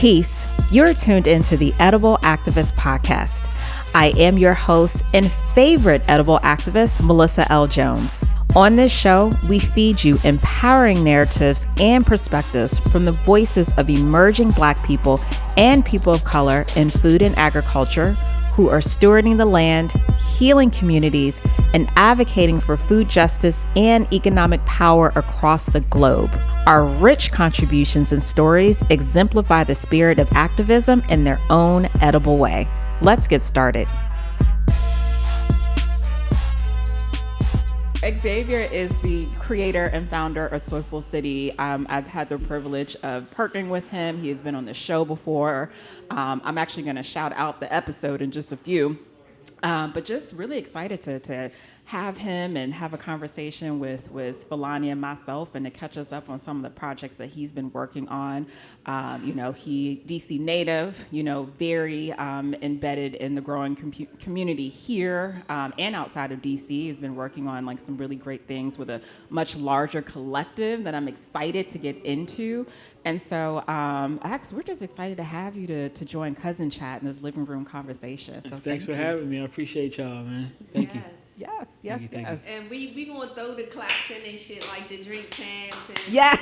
Peace. You're tuned into the Edible Activist Podcast. I am your host and favorite edible activist, Melissa L. Jones. On this show, we feed you empowering narratives and perspectives from the voices of emerging Black people and people of color in food and agriculture who are stewarding the land, healing communities, and advocating for food justice and economic power across the globe. Our rich contributions and stories exemplify the spirit of activism in their own edible way. Let's get started. Xavier is the creator and founder of Soilful City. I've had the privilege of partnering with him. He has been on the show before. I'm actually going to shout out the episode in just a few. But just really excited to have him and have a conversation with Villani and myself and to catch us up on some of the projects that he's been working on. He DC native, very embedded in the growing community here and outside of DC. He's been working on like some really great things with a much larger collective that I'm excited to get into. And so, Ax, we're just excited to have you to join Cuzzin Chat in this living room conversation. So thanks for having me. I appreciate y'all, man. Thank you. Yes. Thank you. And we gonna throw the claps in and shit like the drink champs and yeah.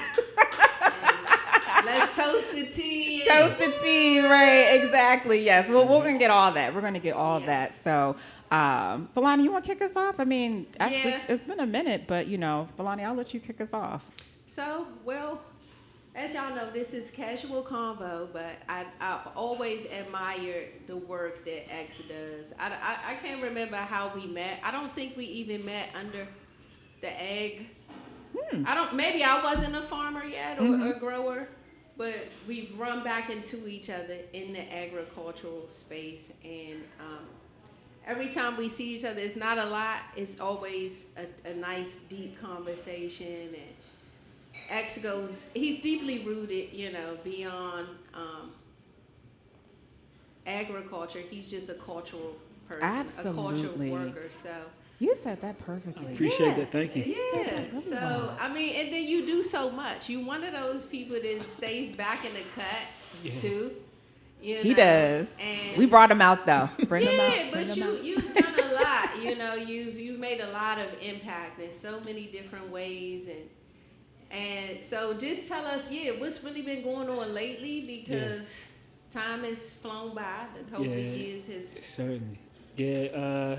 and let's toast the tea. Toast the tea, right? Exactly. Yes. Well, we're gonna get all that. We're gonna get all that. So, Villani, you want to kick us off? I mean, it's been a minute, but Villani, I'll let you kick us off. So, well, as y'all know, this is casual convo, but I've always admired the work that X does. I can't remember how we met. I don't think we even met under the egg. Maybe I wasn't a farmer yet or a grower, but we've run back into each other in the agricultural space. And every time we see each other, it's not a lot. It's always a nice, deep conversation. And X he's deeply rooted, beyond agriculture. He's just a cultural person, Absolutely. A cultural worker. So you said that perfectly. I appreciate that. Thank you. Yeah. So, I mean, and then you do so much. You one of those people that stays back in the cut, too. He does. And we brought him out, though. Bring him out. But you've done a lot. You've made a lot of impact in so many different ways. And so just tell us, what's really been going on lately, because time has flown by. The COVID years has... Certainly. Yeah,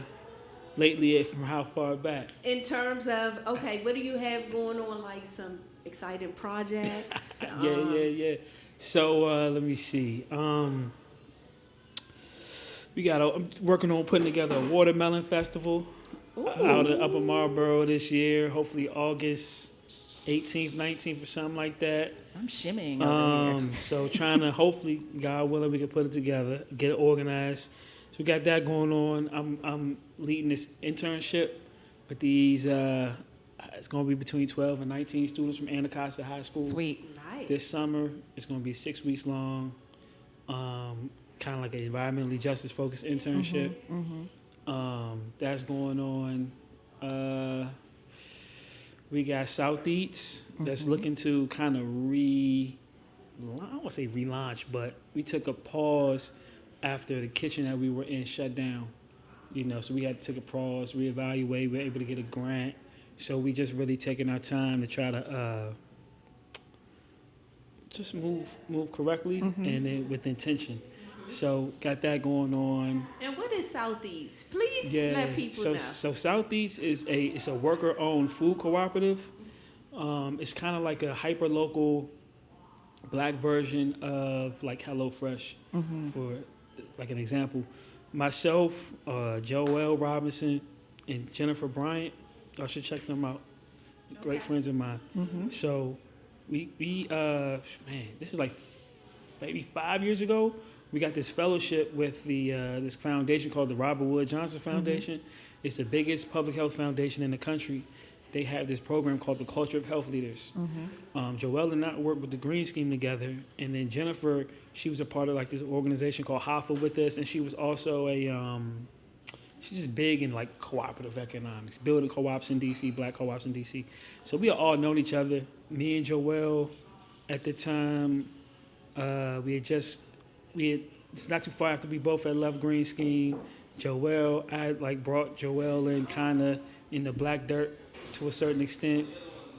lately, from how far back? In terms of, what do you have going on, like some exciting projects? Yeah. So, let me see. I'm working on putting together a watermelon festival out in Upper Marlboro this year, hopefully August 18th, 19th, or something like that. I'm shimmying over here. So trying to, hopefully, God willing, we can put it together, get it organized. So we got that going on. I'm leading this internship with these, it's going to be between 12 and 19 students from Anacostia High School. Sweet. Nice. This summer. It's going to be 6 weeks long, kind of like an environmentally justice-focused internship. That's going on. We got South Eats that's looking to kind of I don't want to say relaunch, but we took a pause after the kitchen that we were in shut down. So we had to take a pause, reevaluate. We were able to get a grant. So we just really taking our time to try to just move correctly and then with intention. So got that going on. And what is Southeast? Please let people know. So Southeast is a worker-owned food cooperative. It's kind of like a hyper-local Black version of like HelloFresh. For like an example, myself, Joelle Robinson, and Jennifer Bryant. I should check them out. Great friends of mine. So we this is like maybe 5 years ago. We got this fellowship with the this foundation called the Robert Wood Johnson Foundation. It's the biggest public health foundation in the country. They have this program called the Culture of Health Leaders. Joelle and I worked with the Green Scheme together, and then Jennifer, she was a part of like this organization called HAFA with us, and she was also she's just big in like cooperative economics, building co-ops in DC, Black co-ops in DC. So we all known each other. Me and Joelle at the time it's not too far after we both had left Green Scheme. Joel, I like brought Joel in kind of in the black dirt to a certain extent.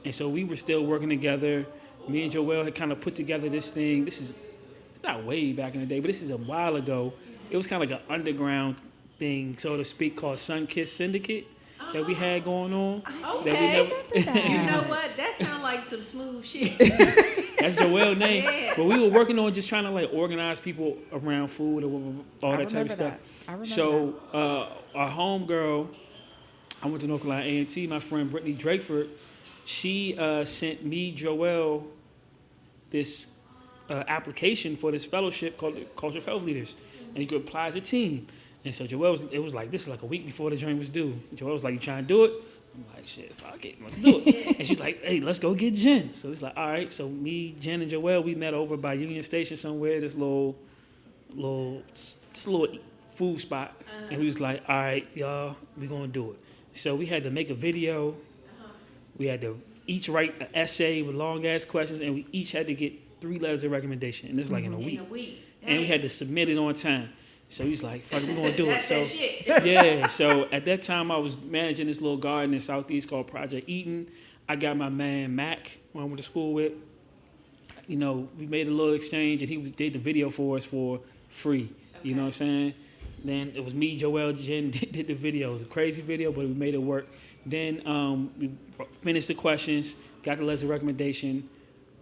And so we were still working together. Me and Joel had kind of put together this thing. It's not way back in the day, but this is a while ago. It was kind of like an underground thing, so to speak, called Sunkissed Syndicate that we had going on. Okay. You know what? That sounds like some smooth shit. That's Joel's name. Yeah. But we were working on just trying to like organize people around food or all that type of stuff. So our homegirl, I went to North Carolina A&T, my friend Brittany Drakeford, she sent me, Joel, this application for this fellowship called the Culture of Health Leaders. And you could apply as a team. And so Joel it was like, this is like a week before the joint was due. Joel was like, you trying to do it? I'm like, shit, fuck it, let's do it. And she's like, hey, let's go get Jen. So it's like, all right. So me, Jen, and Joel, we met over by Union Station somewhere, this little food spot. And we was like, all right, y'all, we gonna do it. So we had to make a video. We had to each write an essay with long ass questions, and we each had to get 3 letters of recommendation. And this is like in a week. And we had to submit it on time. So he's like, fuck it, we're gonna do it. So yeah, so at that time I was managing this little garden in Southeast called Project Eaton. I got my man Mac, who I went to school with. You know, we made a little exchange and he did the video for us for free. Okay. You know what I'm saying? Then it was me, Joel, Jen did the video. It was a crazy video, but we made it work. Then we finished the questions, got the letter of recommendation.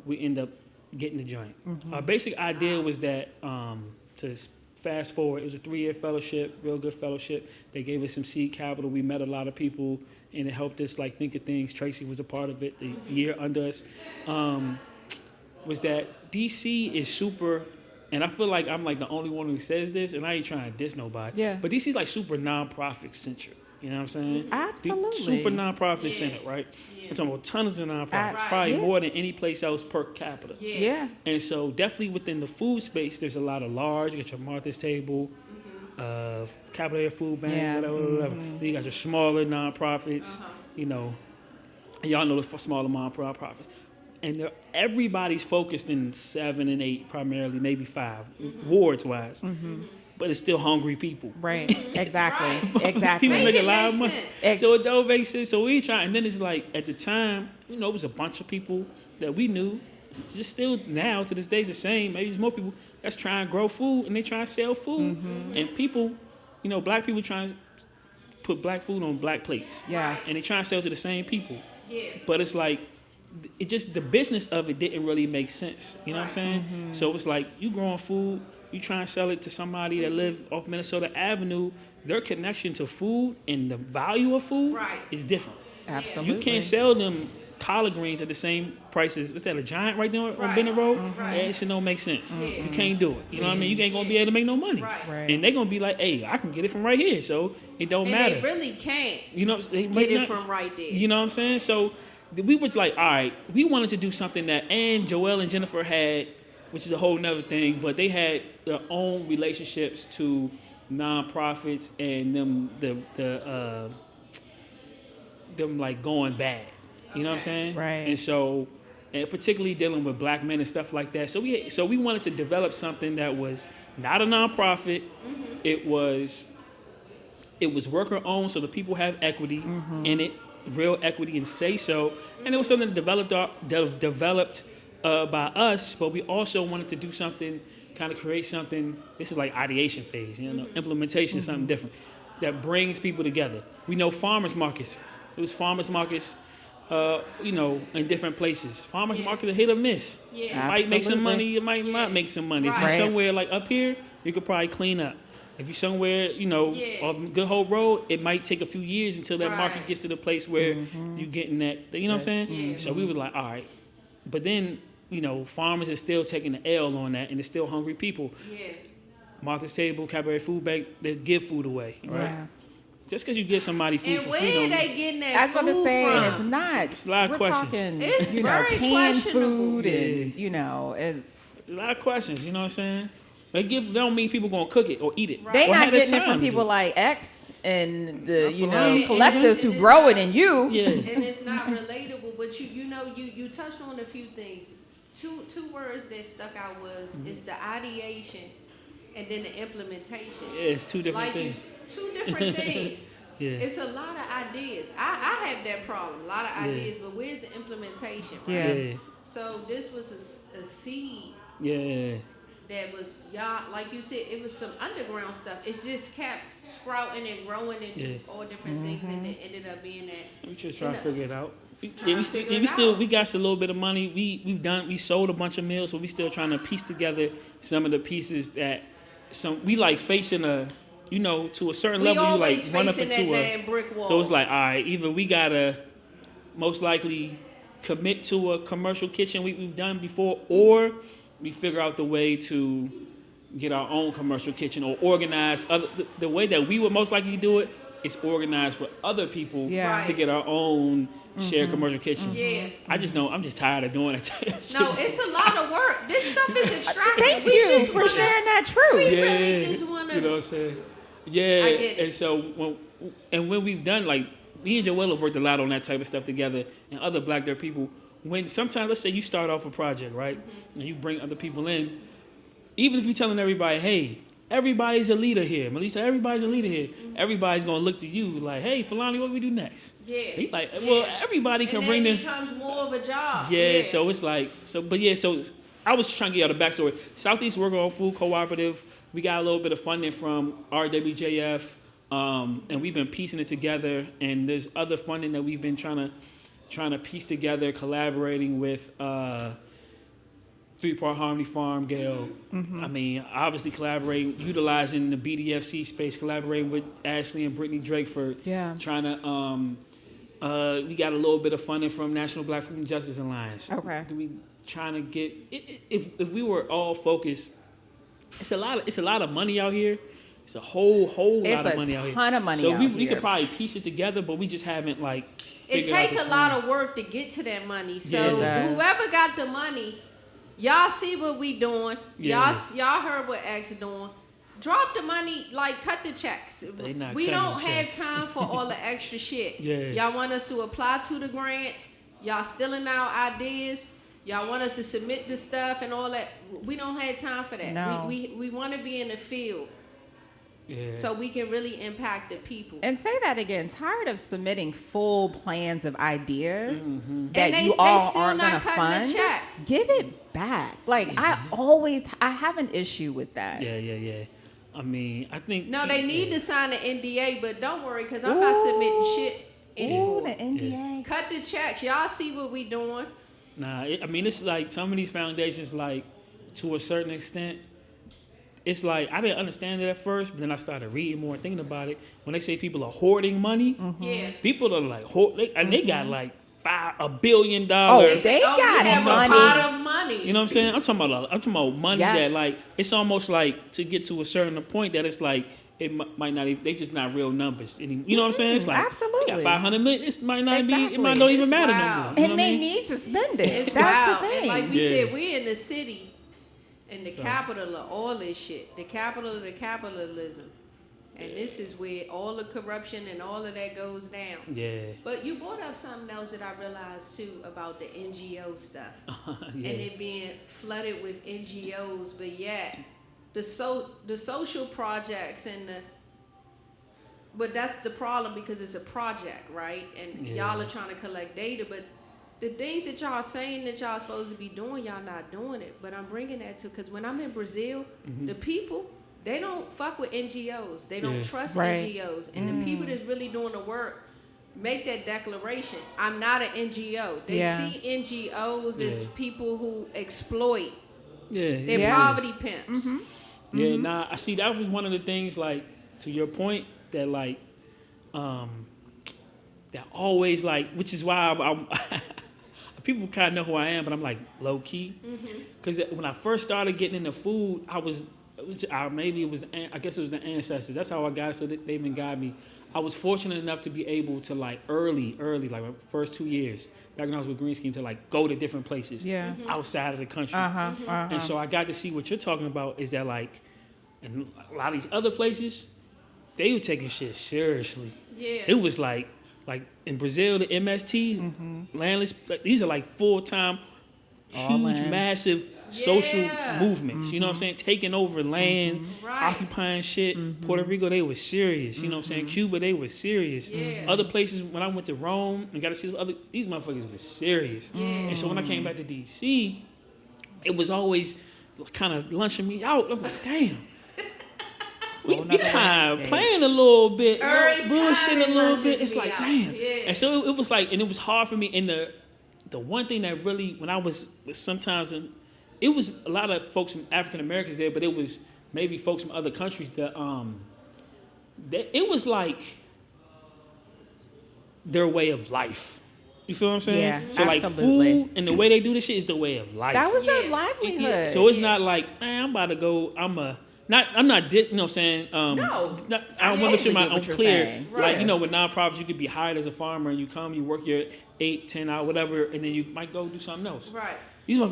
We ended up getting the joint. Our basic idea was that to fast forward, it was a 3-year fellowship, real good fellowship. They gave us some seed capital. We met a lot of people, and it helped us like think of things. Tracy was a part of it. The year under us was that DC is super, and I feel like I'm like the only one who says this, and I ain't trying to diss nobody. Yeah. But DC's like super nonprofit centric. You know what I'm saying? Absolutely. Super nonprofit centered, right? Yeah. I'm talking about tons of nonprofits, probably more than any place else per capita. Yeah. And so definitely within the food space, there's a lot of large. You got your Martha's Table, Capital Air Food Bank, whatever. Then you got your smaller nonprofits, you know. And y'all know the smaller nonprofits. And everybody's focused in 7 and 8 primarily, maybe 5, wards-wise. But it's still hungry people. Right. Exactly. Exactly. People make a lot of money. So it don't make sense. So we try, and then it's like, at the time, you know, it was a bunch of people that we knew. It's just still now, to this day, it's the same. Maybe there's more people that's trying to grow food and they trying to sell food. And people, you know, black people trying to put black food on black plates. Yes. And they trying to sell to the same people. Yeah. But it's like, it just, the business of it didn't really make sense. You know what I'm saying? So it's like, you growing food, you try and sell it to somebody that live off Minnesota Avenue, their connection to food and the value of food is different. Absolutely. You can't sell them collard greens at the same prices. What's that, a Giant right there on Bennett Road? That shit don't make sense. You can't do it. You know what I mean? You ain't going to be able to make no money. And they're going to be like, hey, I can get it from right here. So it don't matter. They really can't get it from right there. You know what I'm saying? So we were like, all right, we wanted to do something that Joel and Jennifer had, which is a whole nother thing, but they had their own relationships to nonprofits and them like going bad. You know what I'm saying? Right. And so, and particularly dealing with black men and stuff like that. So we wanted to develop something that was not a nonprofit. It was worker owned, so the people have equity in it, real equity and say so. And it was something developed by us, but we also wanted to do something, kind of create something. This is like ideation phase, you know, implementation is something different that brings people together. We know farmers markets. It was farmers markets, you know, in different places. Farmers markets are hit or miss. You might make some money, you might not make some money. If you're somewhere like up here, you could probably clean up. If you're somewhere, you know, off Good Hope Road, it might take a few years until that market gets to the place where you're getting that, you know what I'm saying? So we were like, all right. But then, you know, farmers are still taking the L on that, and there's still hungry people. Martha's Table, Cabaret Food Bank, they give food away, right? Just because you get somebody food and for where free, are they getting that I was food about to say, from? it's not. It's a lot of questions. Talking, it's you know, very canned questionable. food, and you know, it's a lot of questions. You know what I'm saying? They don't mean people gonna cook it or eat it. They or not have the getting it time from to people do it. like X and the And collectors who grow it and you. Yeah. And it's not relatable, but you know you touched on a few things. two words that stuck out was it's the ideation and then the implementation. Yeah, it's two different things. Two different things. Yeah. It's a lot of ideas. I have that problem. A lot of ideas, but where's the implementation? Right? Yeah. So this was a seed. Yeah. That was y'all, like you said, it was some underground stuff. It just kept sprouting and growing into all different things, and it ended up being that. We just trying to figure it out. We got a little bit of money. We sold a bunch of meals, but we still trying to piece together some of the pieces that we like facing to a certain level. You like run up into a brick wall. So it's like, all right, either we gotta most likely commit to a commercial kitchen we've done before, or we figure out the way to get our own commercial kitchen or organize the way that we would most likely do it is organized with other people to get our own shared commercial kitchen. Yeah. I'm just tired of doing it. No, it's a lot of work. This stuff is extractive. Thank you for sharing that truth. We really just want to. You know what I'm saying? Yeah. I get it. And so when we've done, like, me and Joelle have worked a lot on that type of stuff together, and other Black Dirt people. When sometimes, let's say you start off a project, right, and you bring other people in, even if you're telling everybody, hey, everybody's a leader here, Melissa, everybody's a leader here, everybody's gonna look to you like, hey, Falani, what do we do next? Yeah. He's like, well, everybody can bring them. It becomes more of a job. Yeah, so it's like, so I was trying to get out the backstory. Southeast Worker Owned Food Cooperative, we got a little bit of funding from RWJF, and we've been piecing it together, and there's other funding that we've been trying to piece together, collaborating with 3-Part Harmony Farm, Gail. I mean, obviously collaborating, utilizing the BDFC space, collaborating with Ashley and Brittany Drake for trying to, we got a little bit of funding from National Black Food and Justice Alliance. Okay. We trying to get, if we were all focused, it's a lot of money out here. It's a whole lot of money out here. It's a ton of money so out we here. could probably piece it together, but we just haven't like. It takes a lot of work to get to that money. So Yeah, whoever got the money, y'all see what we doing. Yeah. Y'all heard what X doing. Drop the money, like cut the checks. We don't have time for all the extra shit. Yeah. Y'all want us to apply to the grant. Y'all stealing our ideas. Y'all want us to submit the stuff and all that. We don't have time for that. No. We want to be in the field. Yeah. So we can really impact the people. And say that again. Tired of submitting full plans of ideas that And they you all still aren't not going to cutting the fund. check. Give it back. Like I have an issue with that. Yeah. I mean, I think No, they need to sign an NDA, but don't worry, because I'm not submitting shit anymore. Ooh, the NDA. Cut the checks. Y'all see what we doing. Nah, I mean, it's like some of these foundations, like to a certain extent, it's like I didn't understand it at first, but then I started reading more and thinking about it. When they say people are hoarding money, Yeah. people are like, and they got like $1 billion. Oh, They they say, oh, got we have money. a pot of money. You know what I'm saying? I'm talking about money Yes. that like it's almost like to get to a certain point that it's like it might not even, they just not real numbers anymore. You know what I'm saying? It's like absolutely. they got 500 million. It might not be. It Exactly. might not even It's matter no wild. more. You know And what they I mean? need to spend it. It's That's wild. the thing. And like we Yeah. said, we're in the city, in the capital of all this shit. The capital of the capitalism. And this is where all the corruption and all of that goes down. Yeah. But you brought up something else that I realized too about the NGO stuff. Yeah. And it being flooded with NGOs, but yet the social projects but that's the problem because it's a project, right? And y'all are trying to collect data, but the things that y'all saying that y'all supposed to be doing, y'all not doing it. But I'm bringing that to, because when I'm in Brazil, the people, they don't fuck with NGOs. They don't trust NGOs. And the people that's really doing the work make that declaration. I'm not an NGO. They see NGOs as people who exploit. They're poverty pimps. Yeah, nah, I see that was one of the things, like, to your point, that, like, that always, like, which is why I'm people kind of know who I am, but I'm, like, low-key. Because when I first started getting into food, I guess it was the ancestors. That's how I got it, so they've been guiding me. I was fortunate enough to be able to, like, early, like my first 2 years, back when I was with Green Scheme, to, like, go to different places outside of the country. And so I got to see what you're talking about is that, like, in a lot of these other places, they were taking shit seriously. Yeah. It was like in Brazil, the MST, landless, like, these are like full-time huge, massive social movements. You know what I'm Mm-hmm. saying? Taking over land, Right. occupying shit. Mm-hmm. Puerto Rico, they were serious. You know what I'm saying? Cuba, they were serious. Yeah. Other places, when I went to Rome and got to see these motherfuckers were serious. And so when I came back to D.C., it was always kind of lunching me out. I was like, damn. We kind of playing a little bit, Every bullshit time a it little lunches bit. It's me like, out. damn. Yeah. And so it was like, and it was hard for me. And the one thing that really, when I was sometimes, it was a lot of folks from African Americans there, but it was maybe folks from other countries that, it was like their way of life. You feel what I'm saying? Yeah, so like absolutely. food and the way they do this shit is the way of life. That was their Yeah. livelihood. Yeah, so it's not like, man, I'm about to go. I'm not. You know what I'm saying? No. I don't want to make sure get I'm what you're clear. saying. Like, Right. you know, with nonprofits, you could be hired as a farmer and you come, you work your 8, 10 hours, whatever, and then you might go do something else. Right.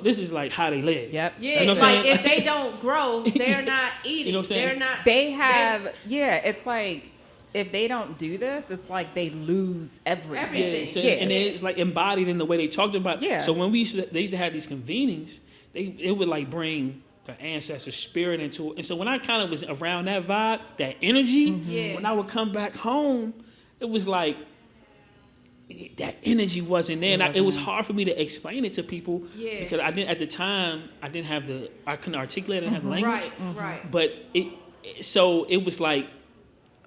This is like how they live. Yep. Yeah, You know what I'm like saying? if they don't grow, they're not eating. You know what I'm saying? They're not. They have, it's like, if they don't do this, it's like they lose everything. Everything. Yeah, so, Yeah. and it's like embodied in the way they talked about. Yeah. So when they used to have these convenings, it would like bring the ancestor spirit into it. And so when I kind of was around that vibe, that energy, Yeah. when I would come back home, it was like that energy wasn't there. And it was hard for me to explain it to people because I didn't at the time. I couldn't articulate. I didn't have the language. Right. But so it was like,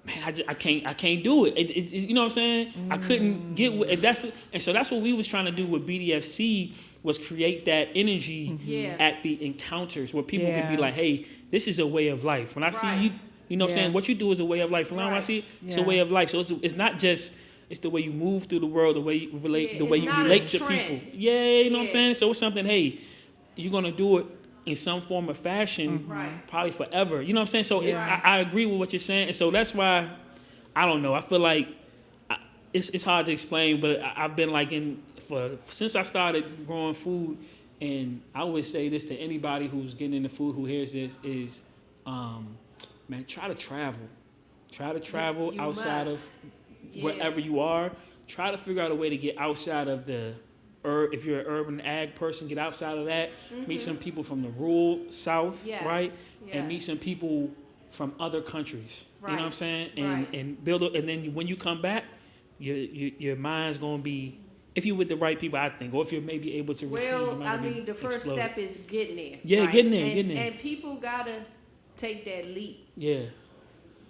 man, I can't do it. You know what I'm saying? I couldn't get with and so that's what we was trying to do with BDFC was create that energy Yeah. at the encounters where people could be Yeah. like, hey, this is a way of life. When I see you, you know what I'm saying? What you do is a way of life. And when I see it, it's a way of life. So it's not just. It's the way you move through the world, the way you relate, the way you relate to people. Yeah, you know what I'm saying? So it's something, hey, you're going to do it in some form of fashion, probably forever. You know what I'm saying? So I agree with what you're saying. And so that's why, I don't know, I feel like it's hard to explain, but I've been like since I started growing food, and I always say this to anybody who's getting into food who hears this is, man, try to travel. Try to travel outside of wherever you are. Try to figure out a way to get outside of if you're an urban ag person, get outside of that. Meet some people from the rural South, right? And meet some people from other countries. You know what I'm saying? And build up. And then when you come back, your mind's gonna be, if you're with the right people, I think, or if you're maybe able to receive. Well, I mean, the first step is getting there. Yeah, right? getting there. And people gotta take that leap. Yeah.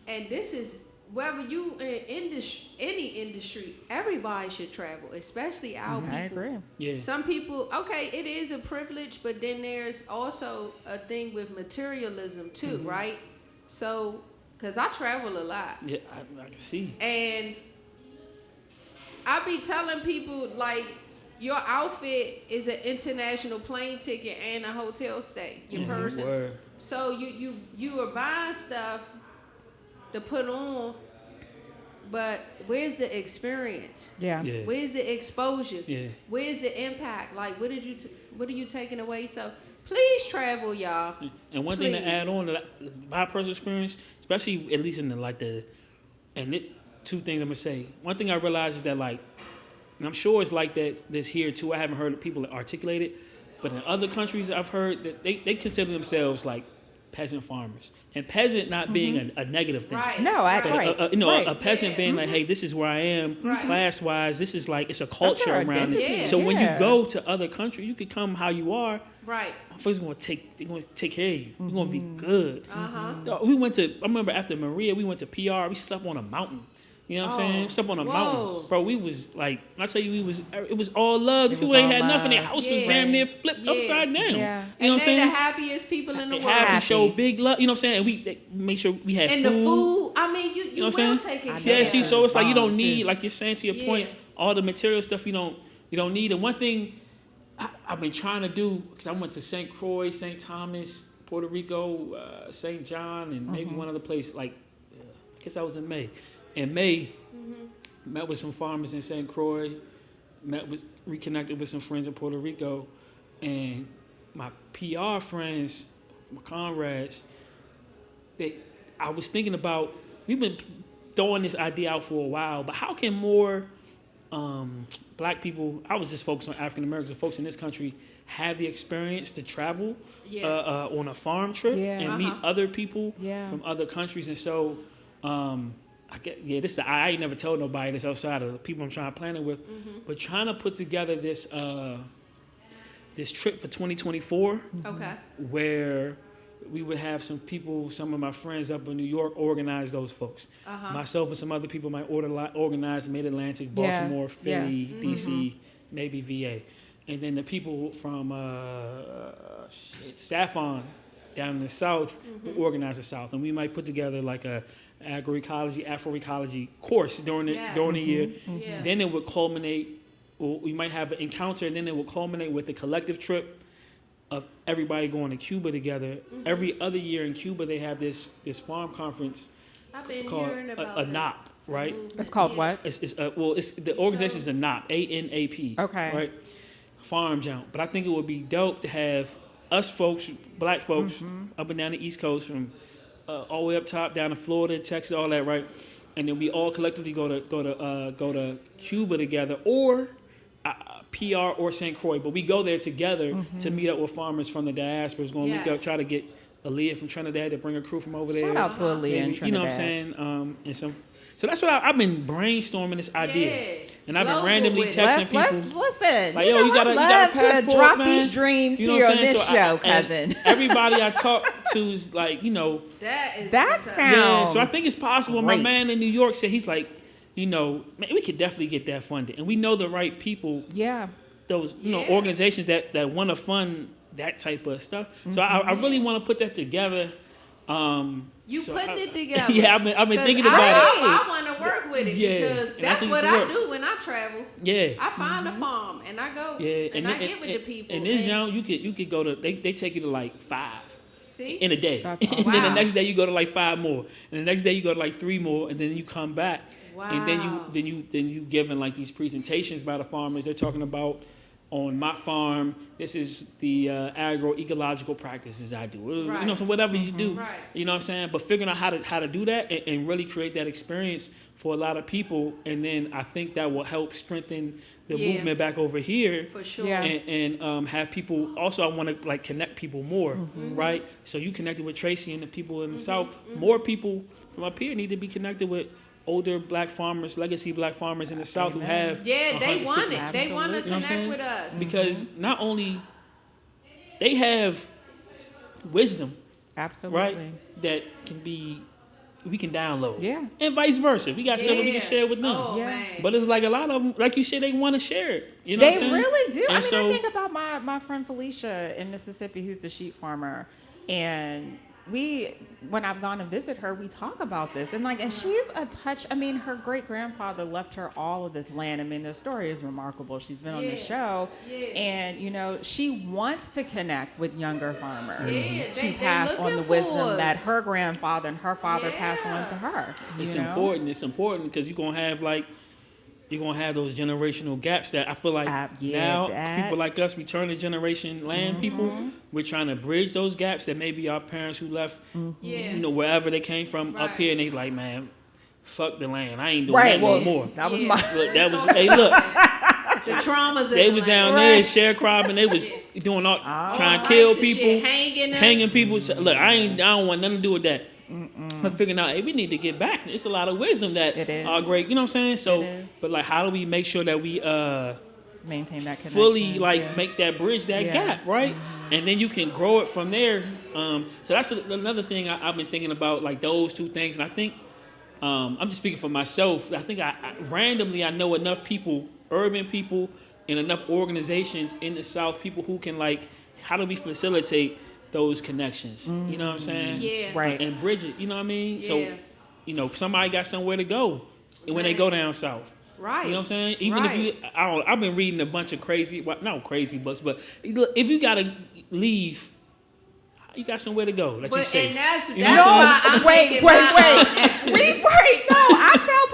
And this is whether you in any industry, everybody should travel, especially our people. I agree. Yeah. Some people, okay, it is a privilege, but then there's also a thing with materialism too, right? So, because I travel a lot. Yeah, I can see. And I be telling people, like, your outfit is an international plane ticket and a hotel stay, your person. Word. So you are buying stuff to put on, but where's the experience? Yeah. Where's the exposure? Yeah. Where's the impact? Like, what are you taking away? So please travel, y'all. And one thing to add on to my personal experience, especially at least in two things I'm gonna say. One thing I realized is that, like, and I'm sure it's like that this here too. I haven't heard people articulate it, but in other countries I've heard that they consider themselves like peasant farmers, and peasant not being a negative thing. Right. No, I agree. A peasant being like, hey, this is where I am, class wise. This is like, it's a culture our around identity. it. Yeah. So when you go to other countries, you can come how you are. Right. Folks gonna take care of you. You're gonna be good. Uh-huh. I remember after Maria, we went to PR. We slept on a mountain. You know what I'm saying? We slept on a mountain, bro. We was like, when I tell you, it was all love. People ain't had nothing. Their house was damn near flipped upside down. Yeah. You know what I'm saying? They're the happiest people in the world. Happy, show big love. You know what I'm saying? And they make sure we had And food. the food, I mean, you know what will I'm take saying? it. Yeah, see, so it's like you don't Bomb, need, too. like you're saying to your point, all the material stuff you don't need. And one thing I've been trying to do, because I went to St. Croix, St. Thomas, Puerto Rico, St. John, and maybe one other place, like, I guess I was in May. In May, met with some farmers in St. Croix, reconnected with some friends in Puerto Rico, and my PR friends, my comrades, I was thinking about, we've been throwing this idea out for a while, but how can more black people, I was just focused on African Americans and folks in this country, have the experience to travel Yeah. on a farm trip Yeah. and meet other people Yeah. from other countries. And so, I ain't never told nobody this outside of the people I'm trying to plan it with, but trying to put together this trip for 2024 Okay. where we would have some people, some of my friends up in New York, organize those folks. Myself and some other people might organize Mid-Atlantic, Baltimore, Philly, DC, maybe VA. And then the people from Saffron down in the South will organize the South. And we might put together like a agroecology, Afroecology course during the year. Yeah. Then it would culminate, or we might have an encounter, and then it will culminate with a collective trip of everybody going to Cuba together. Every other year in Cuba, they have this farm conference I've been called hearing about a NAP, right? It's called what? It's the organization is a NAP, ANAP. Okay. Right? Farm jump. But I think it would be dope to have us folks, black folks, up and down the East Coast, from all the way up top down to Florida, Texas, all that, right? And then we all collectively go to Cuba together, or PR or St. Croix, but we go there together to meet up with farmers from the diaspora. We're going to link up, try to get Aaliyah from Trinidad to bring a crew from over there. Shout out to Aaliyah in Trinidad. You know what I'm saying? So that's what I've been brainstorming this idea, and I've been randomly texting people. Let's listen. Like, yo, you got a passport, to drop man? these dreams You know here what on I'm saying? this So show, and cousin. everybody I talk to is like, That sounds yeah. So I think it's possible. great. My man in New York said he's like, man, we could definitely get that funded, and we know the right people. Yeah. Those organizations that want to fund that type of stuff. So I really want to put that together. Putting it together. Yeah, I've been thinking about it. I want to work with it because and I that's think what it could I work. do when I travel. Yeah. I find a farm and I go and I get with the people. And this young, you could go to they take you to like 5 See? in a day, That's and then the Wow. next day you go to like 5 more, and the next day you go to like 3 more, and then you come back, and Wow. then you giving like these presentations by the farmers. They're talking about, on my farm, this is the agroecological practices I do. Right. You know, so whatever you do, Right. you know what I'm saying? But figuring out how to do that and really create that experience for a lot of people, and then I think that will help strengthen the movement back over here. For sure. Yeah. And have people, also I want to like connect people more, right? So you connected with Tracy and the people in the South. More people from up here need to be connected with older black farmers, legacy black farmers in the South who have Yeah, they 150 want it. They want to Absolutely. You know what I'm connect saying? with us. because not only they have wisdom, Absolutely. right, that we can download, Yeah. and vice versa. We got stuff that we can share with them. Oh, Yeah. man. But it's like a lot of them, like you said, they want to share it. You know They what I'm saying? really do. And I think about my friend Felicia in Mississippi, who's the sheep farmer, and when I've gone to visit her, we talk about this, and she's a touch. I mean, her great grandfather left her all of this land. I mean, the story is remarkable. She's been on the show, and she wants to connect with younger farmers Yeah, to they pass on the looking wisdom for that us. her grandfather and her father passed on to her. It's you know? important. It's important because you're gonna have those generational gaps that I feel like now people like us, returning generation land people, we're trying to bridge those gaps that maybe our parents who left, wherever they came from up here, and they like, man, fuck the land. I ain't doing that no more. That was Yeah. my. Look, that was hey, look, The traumas. they in was the down land. there sharecropping. They was doing all trying to All kill types of people, shit, hanging us. people. So, look, I don't want nothing to do with that. But figuring out, hey, we need to get back. It's a lot of wisdom that It is. are great. You know what I'm saying? So, It is. but like, how do we make sure that we Maintain that connection. fully yeah. make that bridge, that Yeah. gap, right? And then you can grow it from there. So that's another thing I've been thinking about, like those two things. And I think I'm just speaking for myself. I think I randomly know enough people, urban people, and enough organizations in the South, people who can how do we facilitate those connections? You know what I'm saying? Yeah. Right. And bridge it. You know what I mean? Yeah. So, somebody got somewhere to go when they go down south. Right. You know what I'm saying? Even if I've been reading a bunch of not crazy books, but if you gotta leave, you got somewhere to go. That you safe. And that's You know that's what why I'm I'm wait, making wait, my wait. exodus. No, I tell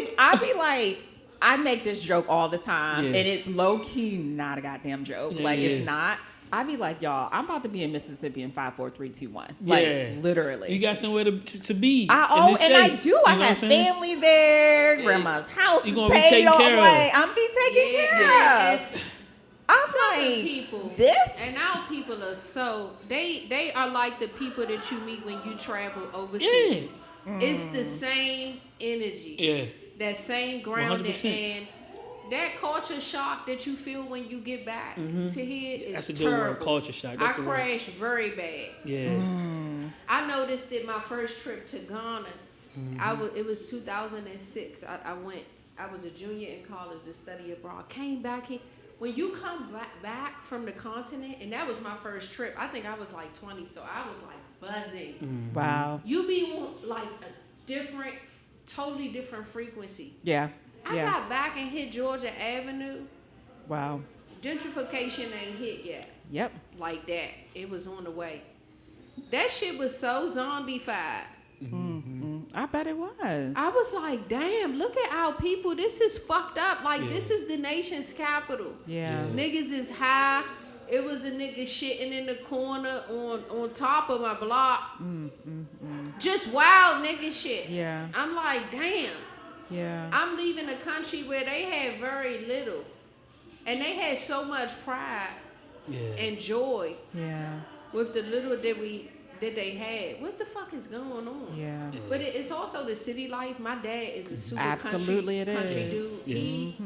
people I be like, I make this joke all the time, Yeah. and it's low key not a goddamn joke. Yeah, yeah. It's not. I be like, y'all, I'm about to be in Mississippi in 5, 4, 3, 2, 1. Yeah. Literally. You got somewhere to be. I it's and I safe. do. You I know what I'm have saying? family there. Grandma's house You is gonna be paid taken all care of. way. I'm be taken care of. I'm Southern like, people, this? and our people are they are like the people that you meet when you travel overseas. Yeah. It's the same energy. Yeah. That same grounding 100%. and that culture shock that you feel when you get back to here is That's a good terrible. word, culture shock. That's I the word. crashed very bad. Yeah. I noticed it my first trip to Ghana. It was 2006. I was a junior in college to study abroad. Came back here. When you come back from the continent, and that was my first trip. I think I was like 20, so I was like buzzing. Wow. You be on like a totally different frequency. Yeah. I got back and hit Georgia Avenue. Wow. Gentrification ain't hit yet. Yep. Like that. It was on the way. That shit was so zombie-fied. I bet it was. I was like, damn, look at our people. This is fucked up. Like, this is the nation's capital. Yeah. Niggas is high. It was a nigga shitting in the corner on top of my block. Just wild nigga shit. Yeah. I'm like, damn. Yeah. I'm leaving a country where they had very little. And they had so much pride and joy Yeah. with the little that they had. What the fuck is going on? Yeah. But it's also the city life. My dad is a super Absolutely it country is. dude. Yeah. He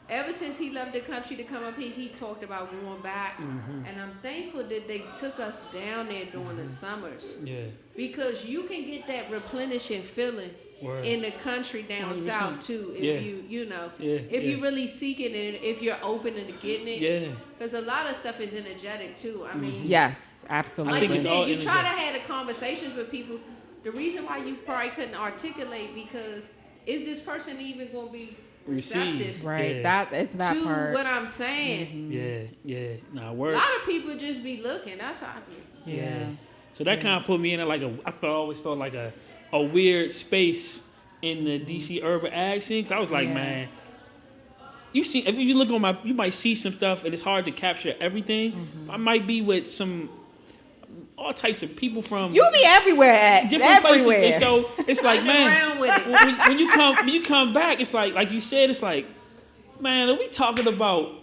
ever since he left the country to come up here, he talked about going back. And I'm thankful that they took us down there during the summers. Yeah. Because you can get that replenishing feeling Word. in the country down 100%. south too, if if you really seek it and if you're open to getting it. Yeah. Because a lot of stuff is energetic too. I mean, Yes, like absolutely. you it's all said, you try to energetic. have the conversations with people. The reason why you probably couldn't articulate because is this person even going to be receptive Right. Yeah. It's that to part. what I'm saying? Yeah. Nah, A word. lot of people just be looking. That's how I do. Yeah. So that kind of put me in always felt like a weird space in the DC urban ag scene. 'Cause I was like, Yeah. man, if you look on you might see some stuff and it's hard to capture everything. I might be with all types of people from You be everywhere, X. different Everywhere. places. And so it's like, Running man, around with it. when you come back, it's like you said, it's like, man, are we talking about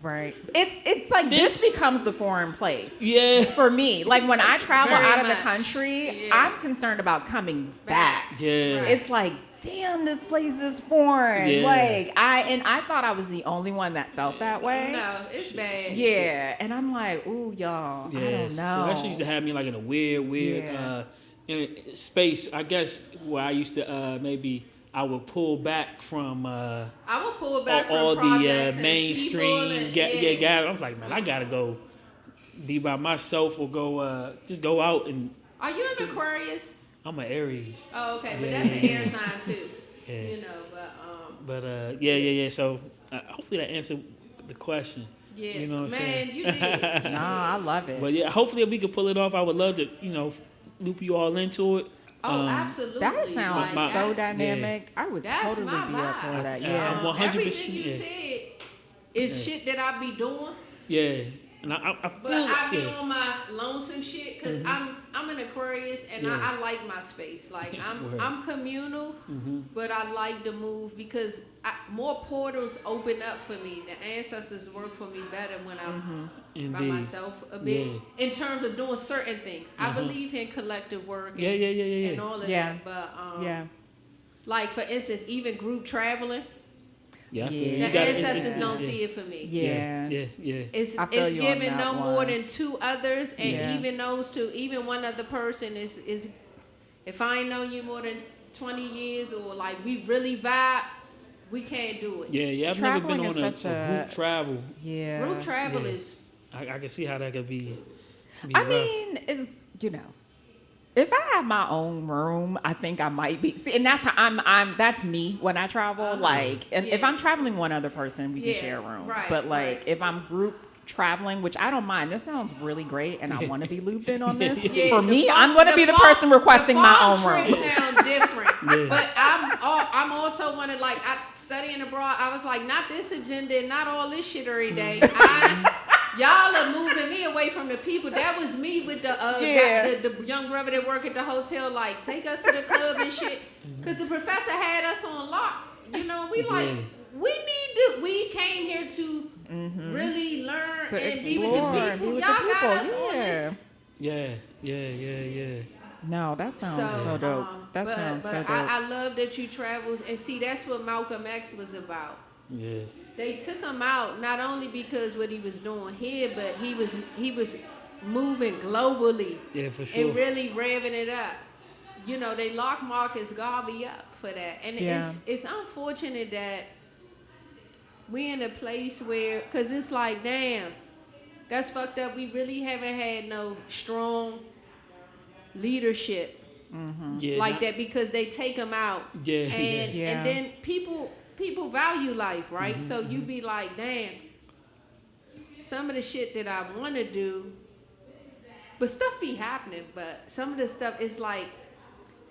Right. It's like this becomes the foreign place. Yeah. For me, like when I travel Very out of the much. country, Yeah. I'm concerned about coming back. Yeah. Right. It's like, damn, this place is foreign. Yeah. Like I thought I was the only one that felt that way. No, it's bad. Yeah, and I'm like, ooh, y'all, I don't know. So that shit used to have me like in a weird Yeah. in a space. I guess where I used to maybe I would pull back from I will pull back all from projects the and mainstream people and- guys. I was like, man, I gotta go be by myself or go just go out and. Are you an Aquarius? I'm an Aries. Oh, okay, but Yeah. that's an air sign too. Yeah. You know, but But yeah. So hopefully that answered the question. yeah, You know what I'm man, saying? you did. Nah, I love it. But yeah, hopefully we could pull it off. I would love to, loop you all into it. Oh, absolutely. That sounds Like, so that's- dynamic. I would that's totally my be up for vibe. that. Yeah, Yeah. I'm 100%. Everything you said is shit that I be doing, Yeah, and I feel but I be yeah. on my lonesome shit because I'm an Aquarius and Yeah. I like my space. Like Word. I'm communal, but I like to move because more portals open up for me. The ancestors work for me better when I'm by Indeed. myself a bit Yeah. in terms of doing certain things. I believe in collective work. Yeah. And all of Yeah. that, but Yeah. like for instance, even group traveling, Yeah, I feel Yeah. you. the You gotta- ancestors don't yeah. see it for me. Yeah. Yeah. It's I feel it's you on given that no more one. than two others, and Yeah. even those two, even one other person is. If I ain't known you more than 20 years, or like we really vibe, we can't do it. Yeah. I've never been Traveling on is a such a- group travel. Yeah. Group travel Yeah. is. I can see how that could be I rough. mean, it's if I have my own room, I think I might be. See, and that's how I'm. That's me when I travel. Like, and if Yeah. I'm traveling one other person, we can Yeah, share a room. right, But like, right. if I'm group traveling, which I don't mind. This sounds really great, and I want to be looped in on this. Yeah, For the me, fall- I'm going to be the fall- person requesting the my fall own room. trip sounds different, Yeah. but I'm also one of like I studying abroad. I was like, not this agenda, and not all this shit every day. Y'all are moving me away from the people. That was me with the Yeah. the young brother that work at the hotel. Like, take us to the club and shit, because the professor had us on lock. You know, we like we came here to really learn To and be with the explore and be people. with Y'all the people. got us on Yeah. this. Yeah. No, that sounds so dope. That but, sounds so dope. I love that you travels and see that's what Malcolm X was about. Yeah. They took him out not only because what he was doing here, but he was moving globally. Yeah, for sure. And really revving it up. You know, they locked Marcus Garvey up for that. And it's unfortunate that we in a place where, because it's like, damn, that's fucked up. We really haven't had no strong leadership like that because they take them out. And then people value life, right? So you be like, damn, some of the shit that I want to do, but stuff be happening, but some of the stuff is like,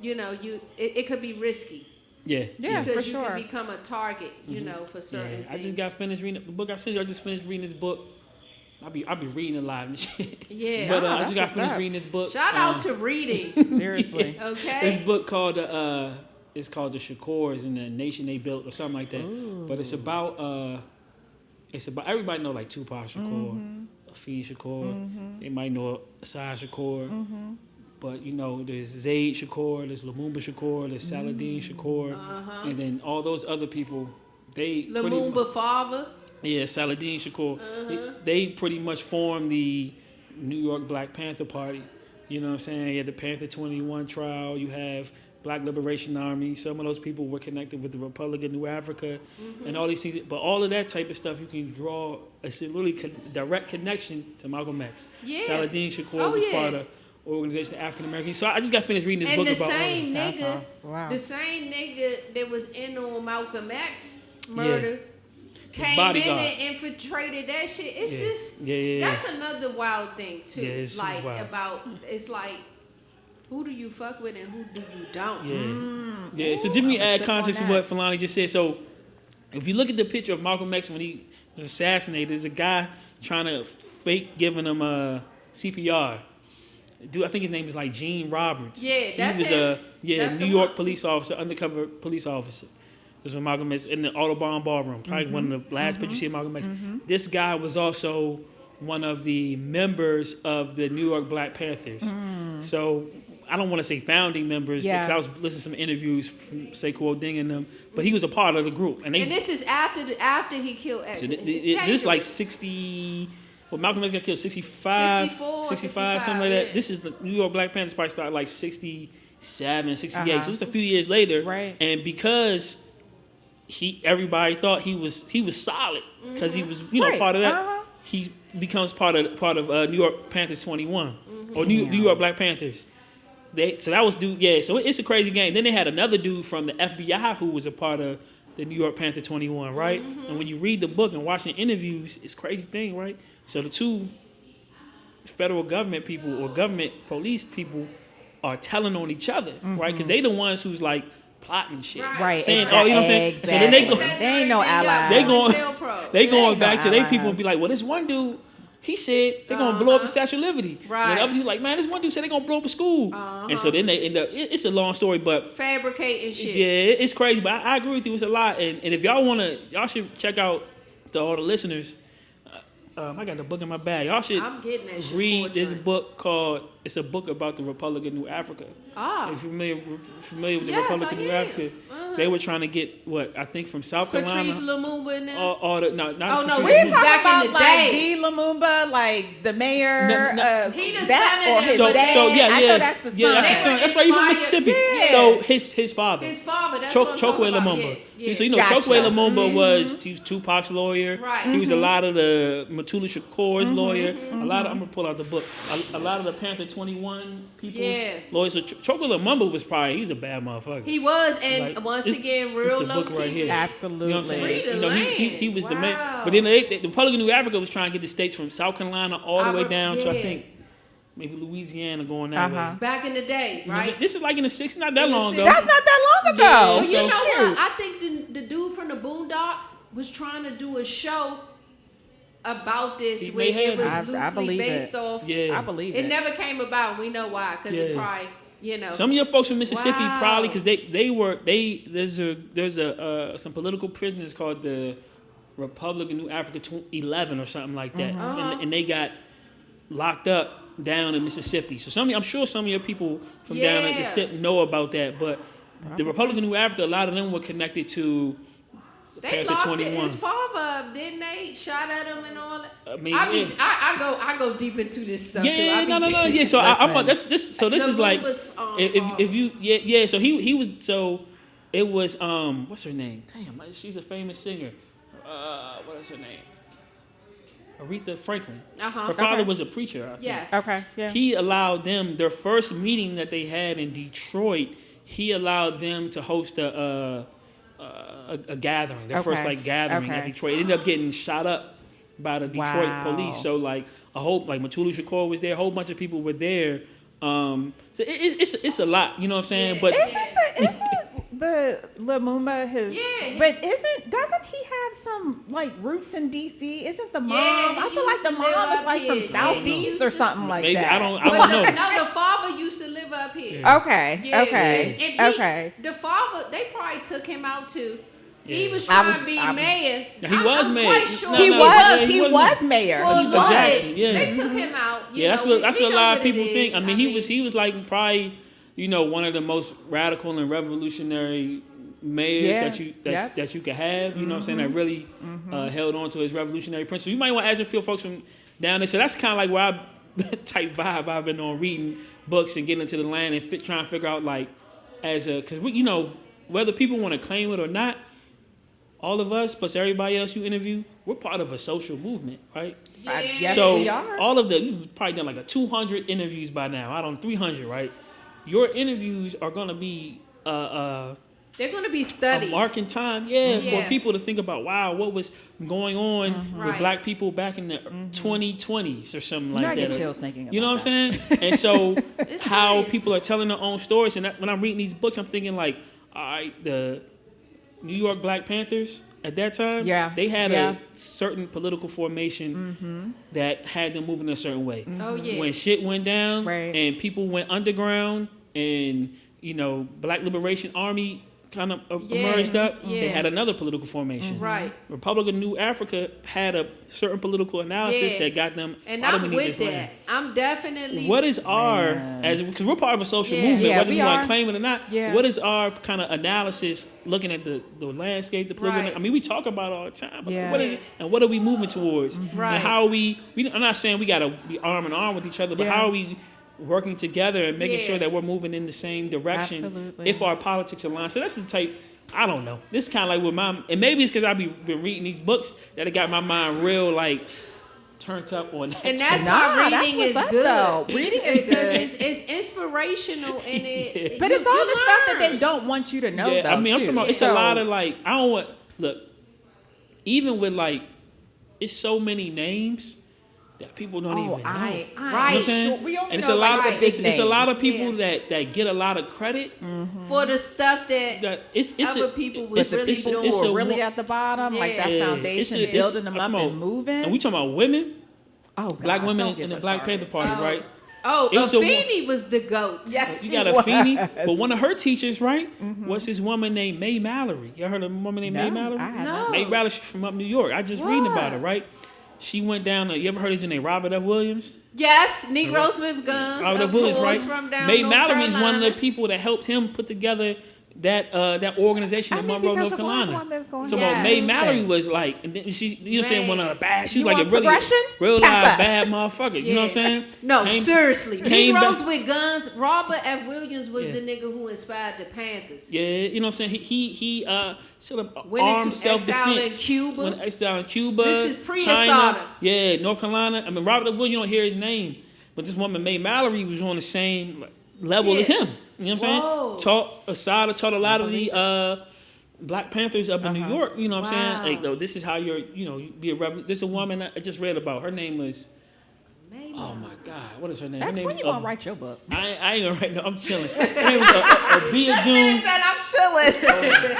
you know, it could be risky. Yeah, because for you sure. can become a target, you know, for certain things. I just got finished reading the book I sent you. I just finished reading this book. I be reading a lot and shit. Yeah. But I that's just got what's finished up. reading this book. Shout out to reading. Seriously. Okay. This book called it's called The Shakors and the Nation They Built or something like that. Ooh. But it's about everybody know like Tupac Shakur, Afid Shakur. They might know Asad Shakur. But you know, there's Zayd Shakur, there's Lumumba Shakur, there's Saladin Shakur, and then all those other people. They Lumumba father. Yeah, Saladin Shakur. They pretty much formed the New York Black Panther Party. You know what I'm saying? You had the Panther 21 trial. You have Black Liberation Army. Some of those people were connected with the Republic of New Africa and all these things. But all of that type of stuff, you can draw a literally direct connection to Malcolm X. Yeah. Saladin Shakur was part of Organization of African Americans. So I just got finished reading this book about the same nigga that was in on Malcolm X murder came bodyguard. in and infiltrated that shit. It's just that's another wild thing too. It's like wild. about it's like who do you fuck with and who do you don't? Yeah. So let me add context to what Filani just said. So if you look at the picture of Malcolm X when he was assassinated, there's a guy trying to fake giving him a CPR. Dude, I think his name is like Gene Roberts. Yeah, that's he was him. a New York police officer, undercover police officer. This was Malcolm X in the Audubon Ballroom. Probably one of the last pictures you see of Malcolm X. This guy was also one of the members of the New York Black Panthers. So I don't want to say founding members because I was listening to some interviews from Sekou Oding and them, but he was a part of the group. And this is after he killed X. So this is like 60. Well, Malcolm X got killed 65, 65, something like that. This is the New York Black Panthers probably started like 67, 68. So it's a few years later. Right. And because everybody thought he was solid because he was part of that. He becomes part of New York Panthers 21 or New York Black Panthers. So that was dude. Yeah. So it's a crazy game. Then they had another dude from the FBI who was a part of the New York Panther 21, right? And when you read the book and watch the interviews, it's a crazy thing, right? So the two federal government people or government police people are telling on each other, right? Because they the ones who's like plotting shit, right? Saying, oh, you know what I'm saying? Exactly. So then They ain't no allies. They going back no to their allies. people and be like, well, this one dude, he said they're gonna blow up the Statue of Liberty. Right. And the other dude's like, man, this one dude said they're gonna blow up a school. And so then they end up. It's a long story, but fabricating shit. yeah, it's crazy. But I agree with you. It's a lot. And if y'all should check out all the listeners. I got the book in my bag. Y'all should read this book called. It's a book about the Republic of New Africa. If you're familiar with the Republic of New Africa, they were trying to get what I think from South Carolina. Patrice Lumumba and them. Not no, Patrice We Lumumba. talking back about in the like day. D. Lumumba, like the mayor of He the that son of or his them. dad. So yeah, I know that's the son. that's the son. That's right. He's from Mississippi. Yeah. So his father. His father. That's what I'm talking Chokwe about. Lumumba. Yeah. So Gotcha. Chokwe Lumumba was Tupac's lawyer. Right. He was a lot of the Matula Shakur's lawyer. A lot of I'm gonna pull out the book. A lot of the Panther 21 people. Lawyers. So Chokwe Lumumba was he's a bad motherfucker. He was, and Like, once again, it's real the low book right key. here. Absolutely. You know what I'm Free saying? the He was the man. Wow. But then the Republic of New Africa was trying to get the states from South Carolina all the way down to I think maybe Louisiana going that way. Back in the day, right? This is like in the 60s, not that long ago. That's not that long ago. Well, you so- know what? I think the dude from the Boondocks was trying to do a show about this He may where it have. was I loosely believe based it. off. Yeah. I believe It it. never came about. We know why, because it probably Some of your folks from Mississippi Wow. probably because there's some political prisoners called the Republic of New Africa 11 or something like that, and they got locked up down in Mississippi. So I'm sure some of your people from down at the SIP know about that, but the Republic of New Africa, a lot of them were connected to They Panther locked 21. his father up, didn't they? Shot at him and all that. I mean, I go deep into this stuff too. No. Yeah, so So this is like if you So he was so it was what's her name? Damn, she's a famous singer. What is her name? Aretha Franklin. Her father was a preacher. I think. Yes. Okay. Yeah. He allowed them their first meeting that they had in Detroit. He allowed them to host a gathering, their first gathering at Detroit. It ended up getting shot up by the Detroit police. So like Matulu Shakur was there, a whole bunch of people were there. So it's a lot, you know what I'm saying? Yeah. But Isn't the Lumumba his? Yeah. But doesn't he have some like roots in DC? Isn't the mom? Yeah, he I feel like used the to live mom is up like from here. Southeast or something like maybe that. I don't But know. no, the father used to live up here. Okay. Yeah, Okay. and Okay. The father, they probably took him out too. He Yeah. was trying to be I was- mayor. Yeah, he was I'm mayor. quite sure He No, was. he He wasn't. was mayor. For He a was. little Jackson, bit. yeah. They took him out. That's we what a know lot of what people it think. is. I mean, he was like probably one of the most radical and revolutionary mayors that you could have. You know what I'm saying? That really held on to his revolutionary principles. You might want to ask a few folks from down there. So that's kind of like where type vibe I've been on, reading books and getting into the land and trying to figure out like because whether people want to claim it or not. All of us, plus everybody else you interview, we're part of a social movement, right? Yeah. Yes, So we are. all of you've probably done like 200 interviews by now. I don't know, 300, right? Your interviews are gonna be They're going to be a studied. mark in time, for people to think about. Wow, what was going on with Right. Black people back in the 2020s or something like I that? get chills thinking about You know what that. I'm saying? And so It's how serious. people are telling their own stories, and when I'm reading these books, I'm thinking like, all right, the New York Black Panthers at that time, they had a certain political formation that had them moving a certain way. Oh, yeah. When shit went down Right. and people went underground and Black Liberation Army kind of emerged up, they had another political formation. Right. Republic of New Africa had a certain political analysis that got them. And why do I'm we need with this that. land? I'm definitely. What is our because we're part of a social Yeah. movement, Yeah, whether we you want are. to claim it or not. Yeah. What is our kind of analysis looking at the landscape, the political? Right. I mean, we talk about it all the time. But Yeah. what is it, and what are we moving towards? Right. And how are we? I'm not saying we got to be arm in arm with each other, but Yeah. how are we working together and making Yeah. sure that we're moving in the same direction Absolutely. if our politics align? So that's the type. I don't know. This is kind of like with and maybe it's because I've been reading these books that it got my mind real like turned up on that. And that's Nah, why that's reading what's is up, good. though. Reading is because good. it's inspirational and it. But it's all the stuff that they don't want you to know. Yeah, though, I mean, I'm too. talking about it's a lot of like I don't want look. Even with like, it's so many names that people don't even know. Right. You know what I'm saying? We only And it's know a lot like of the it's, big it's a lot names. of people Yeah. that get a lot of credit. for the stuff that That it's other a, people it's was a- really it's a- doing. it's a Who are really wo- at the bottom, like that Yeah. foundation, it's building them I'm up talking and about- moving. And we talking about women, oh, Black gosh, women don't get in the us Black started. Panther Party, right? Oh, It was a wo- Afeni was the goat. Yeah, You got he a Feeney, was. but one of her teachers, right, was this woman named May Mallory. You all heard of a woman named May No, Mallory? I haven't. No. May Mallory, she's from up New York. I just reading about her, What? right? She went down to, you ever heard of his name, Robert F. Williams? Yes, Negroes with guns. Robert Of F. Williams, course, right? from down May North Mallory is one of the Carolina. people that helped him put together that organization in Monroe, North Carolina. So So Yes. May Mallory was like, and then she, you know what I'm saying, one of the bad. She was You like a want really progression? real Tap live us. bad motherfucker. You know what I'm saying? No, Came- seriously. came Negroes back- with guns. Robert F. Williams was Yeah. the nigga who inspired the Panthers. Yeah, you know what I'm saying? He sort of Went into armed self-defense. exile in Cuba. Went exile in Cuba. This is pre-Assata. China. Yeah, North Carolina. I mean, Robert F. Williams, you don't hear his name. But this woman, May Mallory, was on the same level as him. You know what I'm Whoa. saying? Taught Assata, taught a lot of the Black Panthers up in New York. You know what I'm Wow. saying? Like, no, this is how you're, you be a revolution. There's a woman I just read about. Her name was, Maybe. oh my God, what is her name? Her That's name when is you want to write your book. I ain't gonna write no, I'm chilling. Her name was Abia Doon. said I'm chilling.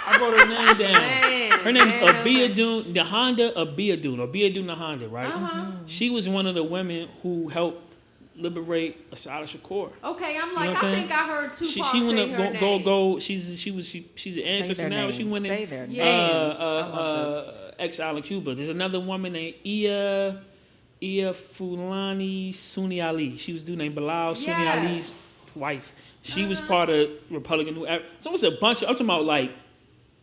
I wrote her name down. Man, Her name is man, Abiadun, Nahanda Abiadun, Nahanda, right? She was one of the women who helped liberate Assata Shakur. Okay, I'm You know like, what I'm I saying? think I heard Tupac She say went her up name. go. She's an ancestor their now. names. She went Say in their Yeah. names. I love this. exile in Cuba. There's another woman named Ia Fulani Sunni Ali. She was dude named Bilal Sunni Yes. Ali's wife. She was part of Republican New Era. So it's a bunch of, I'm talking about like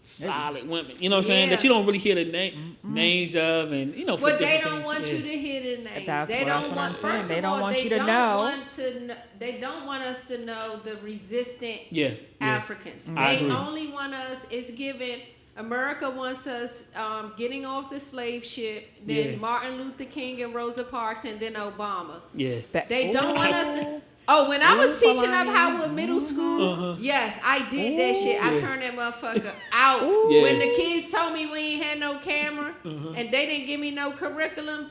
solid women. You know what I'm saying? Yeah. That you don't really hear the names of, and you know, for But they different don't things. want Yeah. you to hear the names. That's They what don't I'm want. saying. First They of don't all, want they you to don't know. want to. They don't want us to know the resistant Yeah. Africans. I They agree. only want us. It's given. America wants us getting off the slave ship. Then Yeah. Martin Luther King and Rosa Parks, and then Obama. Yeah. They don't want us to. Oh, when I was teaching up Howard Middle School, yes, I did that shit. I Yeah. turned that motherfucker out. Yeah. When the kids told me we ain't had no camera and they didn't give me no curriculum,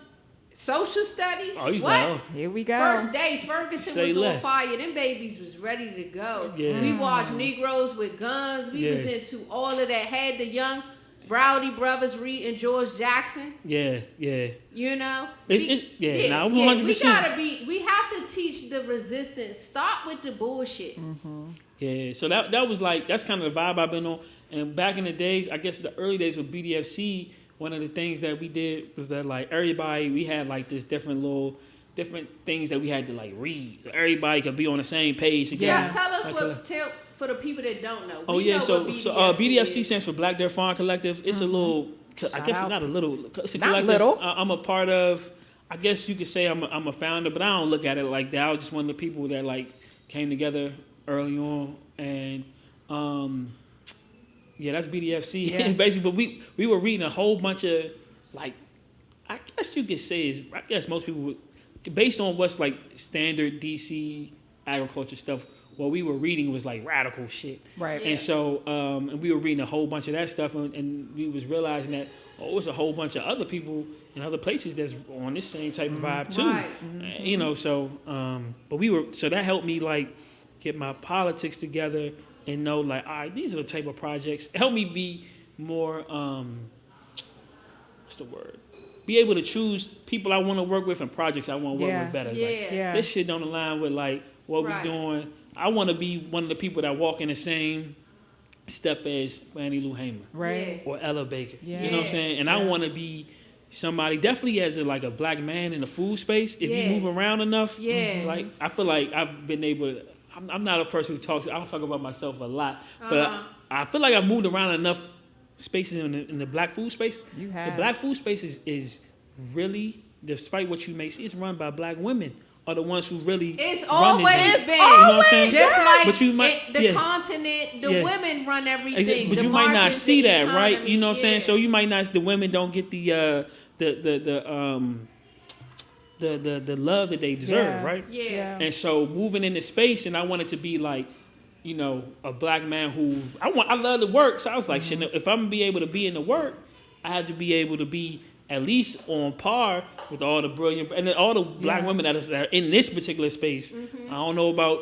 social studies. Oh, you what? like, oh. Here we go. First day, Ferguson Say was less. on fire. Them babies was ready to go. Yeah. We watched Negroes with guns. We Yeah. was into all of that. Had the young Rowdy brothers, Reed and George Jackson. Yeah. You know, Nah, we 100%. gotta be. We have to teach the resistance. Stop with the bullshit. Yeah, so that was like, that's kind of the vibe I've been on. And back in the days, I guess the early days with BDFC, one of the things that we did was that like everybody, we had like this different things that we had to like read. So everybody could be on the same page together. Yeah. Tell us Like, tell for the people that don't know. Oh We yeah, know so what BDFC is. stands for Black Deaf Foreign Collective. It's a little, I guess out. not a little, it's a Not collective. little. I'm a part of. I guess you could say I'm a founder, but I don't look at it like that. I was just one of the people that like came together early on, and yeah, that's BDFC. Yeah. Basically, but we were reading a whole bunch of like, I guess you could say I guess most people would, based on what's like standard DC agriculture stuff. What we were reading was like radical shit. Right. Yeah. And so, and we were reading a whole bunch of that stuff, and we was realizing that, it's a whole bunch of other people in other places that's on this same type of vibe too. Right. You know, so, so that helped me like get my politics together and know like, all right, these are the type of projects. It helped me be more, what's the word? Be able to choose people I want to work with and projects I want to work Yeah. with better. It's Yeah. like, Yeah. this shit don't align with like what Right. we doing. I want to be one of the people that walk in the same step as Fannie Lou Hamer Right. or Ella Baker. Yeah. You know what I'm saying? And I Yeah. want to be somebody definitely as a black man in the food space. If Yeah. you move around enough, Yeah. like I feel like I've been able to. I'm not a person who talks. I don't talk about myself a lot, but I feel like I've moved around enough spaces in the black food space. You The have. black food space is really, despite what you may see, it's run by black women. Are the ones who really It's run always this. been. You know what I'm saying? Just like But you might- the yeah. continent, the Yeah. women run everything. But the you might not markets, see the that, right? economy, You know what I'm saying? yeah. So you might not. The women don't get the love that they deserve, Yeah. right? Yeah. And so moving into space, and I wanted to be like, a black man who I love to work. So I was like, shit, if I'm gonna be able to be in the work, I have to be able to be at least on par with all the brilliant and then all the black Yeah. women that are in this particular space. I don't know about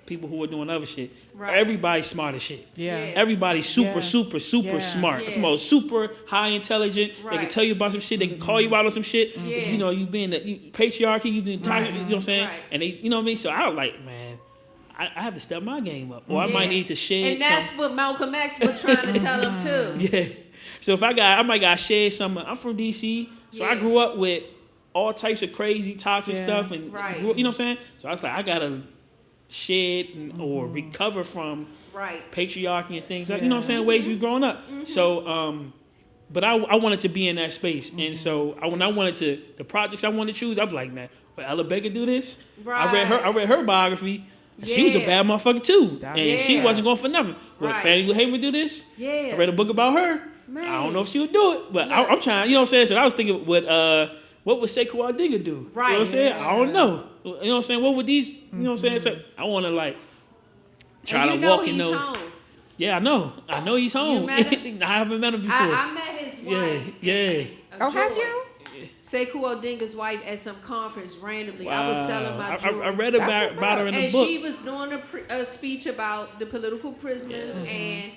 people who are doing other shit. Right. Everybody's smart as shit. Yeah. Yeah. Everybody's super, Yeah. super, super Yeah. smart. Yeah. I'm talking about super high intelligent. They can Right. tell you about some shit. They can call you out on some shit. Yeah. If, you being patriarchy, you been talking, you know what I'm saying? Right. And they, you know what I mean? So I was like, man, I have to step my game up. Or I might Yeah. need to share And that's some. what Malcolm X was trying to tell them too. Yeah. So if I might got to share some. I'm from DC. So I Yeah. grew up with all types of crazy, toxic Yeah. stuff. And Right. you know what I'm saying? So I was like, I got to shed or recover from Right. patriarchy and things like, Yeah. you know what I'm saying, ways we've grown up. So, but I wanted to be in that space. And so when I wanted to, the projects I wanted to choose, I'd be like, man, will Ella Baker do this? Right. I read her biography. And she was a Yeah. bad motherfucker too. That's- And she Yeah. wasn't going for nothing. Would Right. Fannie Lou Hamer do this? Yeah. I read a book about her. Man. I don't know if she would do it, but Yeah. I'm trying, you know what I'm saying? So I was thinking, what would Sekou Adiga do? Right. You know what I'm saying? I don't know. You know what I'm saying? What would these, you know what I'm saying? So I want to like try And to you know walk in he's those. home. Yeah, I know he's home. met him? I haven't met him before. I met his wife. yeah. Oh, have you? Sekou Odinga's wife at some conference randomly. I was selling my jewelry. I read That's about what's her in the And book. she was doing a speech about the political prisoners, and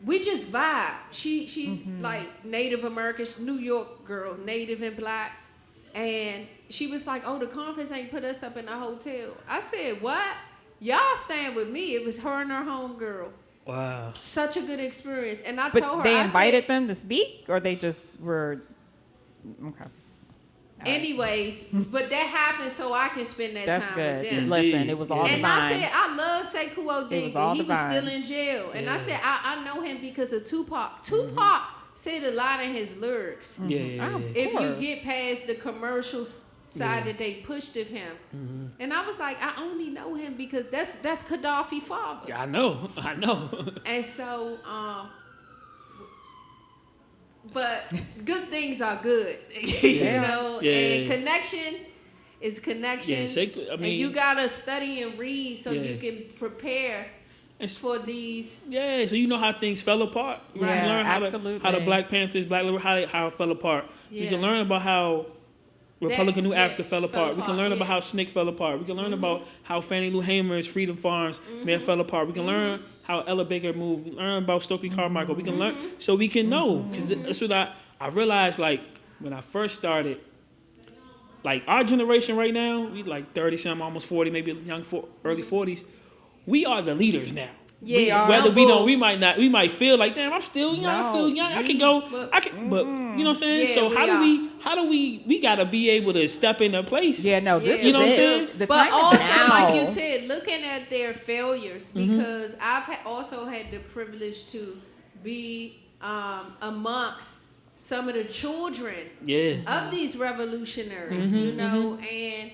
we just vibe. She's like Native American, New York girl, Native and black. And she was like, "Oh, the conference ain't put us up in a hotel." I said, "What? Y'all staying with me?" It was her and her homegirl. Wow. Such a good experience. And I But told her, they I invited said, them to speak, or they just were okay. All right. anyways, but that happened so I can spend that That's time good. with them. Listen, it was all And divine. I said, I love Sekou It was all Odinga. He was divine. still in jail. And I Yeah. said, I know him because of Tupac. Tupac said a lot in his lyrics. Yeah. Oh, If you course. get past the commercial side that they pushed of him. And I was like, I only know him because that's Gaddafi's father. Yeah, I know. And so, but good things are good, you Yeah. know. Yeah. And connection is connection. Yeah, I mean, and you gotta study and read so Yeah. you can prepare It's- for these. yeah, so you know how things fell apart. You Yeah, can learn how absolutely. the Black Panthers, Black Liber, how it fell apart. You can Yeah. learn about how Republic of New yeah, Africa fell apart. We can learn about how SNCC fell apart. We can learn about how Fannie Lou Hamer's Freedom Farms may have fell apart. We can learn how Ella Baker moved. We learn about Stokely Carmichael. We can learn so we can know. Because that's what I realized, like, when I first started, like, our generation right now, we like 30-something, almost 40, maybe early 40s. We are the leaders now. Yeah, Whether no we don't, bull. we might feel like, damn, I'm still young. I feel young. I can go. But you know what I'm saying. Yeah, So we how do we gotta be able to step in their place? Yeah, no, this Yeah. You know what I'm is saying? it. The But time also, is now. like you said, looking at their failures, because I've also had the privilege to be amongst some of the children Yeah. of these revolutionaries, you know, and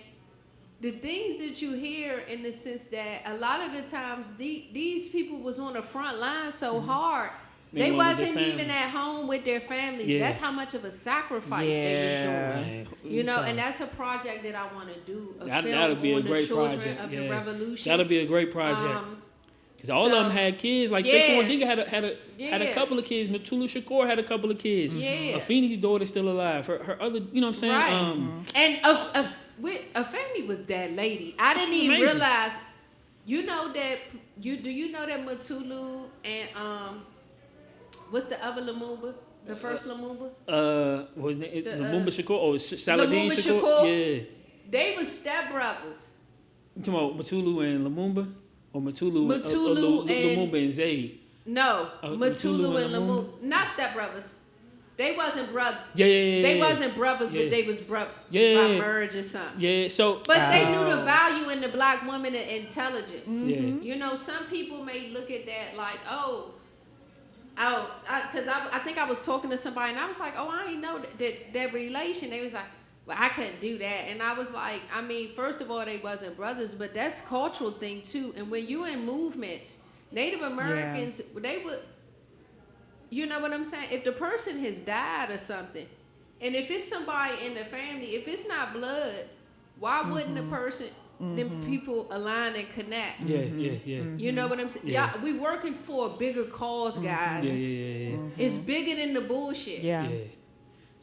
the things that you hear in the sense that a lot of the times these people was on the front line so hard. They They wanted their wasn't even family. at home with their families. Yeah. That's how much of a sacrifice they Yeah. was doing. Man, You know, tell and me. that's a project that I want to do. A That'd film be a on the great children project. of Yeah. the revolution. That'll be a great project. Because all of them had kids. Like yeah. Sekou Odinga had a Yeah. couple of kids. Matulu Shakur had a couple of kids. Yeah. Afeni's daughter's still alive. Her other, you know what I'm saying? Right. And a family was that lady. I didn't She's even amazing. realize. You know that do you know that Matulu and what's the other Lumumba? The first Lumumba? What was his name? The, Lumumba Shakur? Oh, Saladin Lumumba Shakur? Shakur? Yeah. They was stepbrothers. You talking about Matulu and Lumumba? Or Matulu Matulu and- Lumumba and Zaid? No, Matulu Matulu and and Lumumba. Not stepbrothers. They wasn't brothers. Yeah. They wasn't brothers, Yeah. but they was by Yeah. merge or something. Yeah, so... But they knew the value in the black woman and intelligence. Yeah. You know, some people may look at that like, because I think I was talking to somebody and I was like, I ain't know that relation. They was like, well, I couldn't do that. And I was like, I mean, first of all, they wasn't brothers, but that's cultural thing too. And when you in movements, Native Americans, they would, you know what I'm saying? If the person has died or something, and if it's somebody in the family, if it's not blood, why wouldn't the person, them people align and connect? Yeah. You know what I'm saying? Yeah. Y'all, we working for a bigger cause, guys. Yeah. It's bigger than the bullshit. Yeah.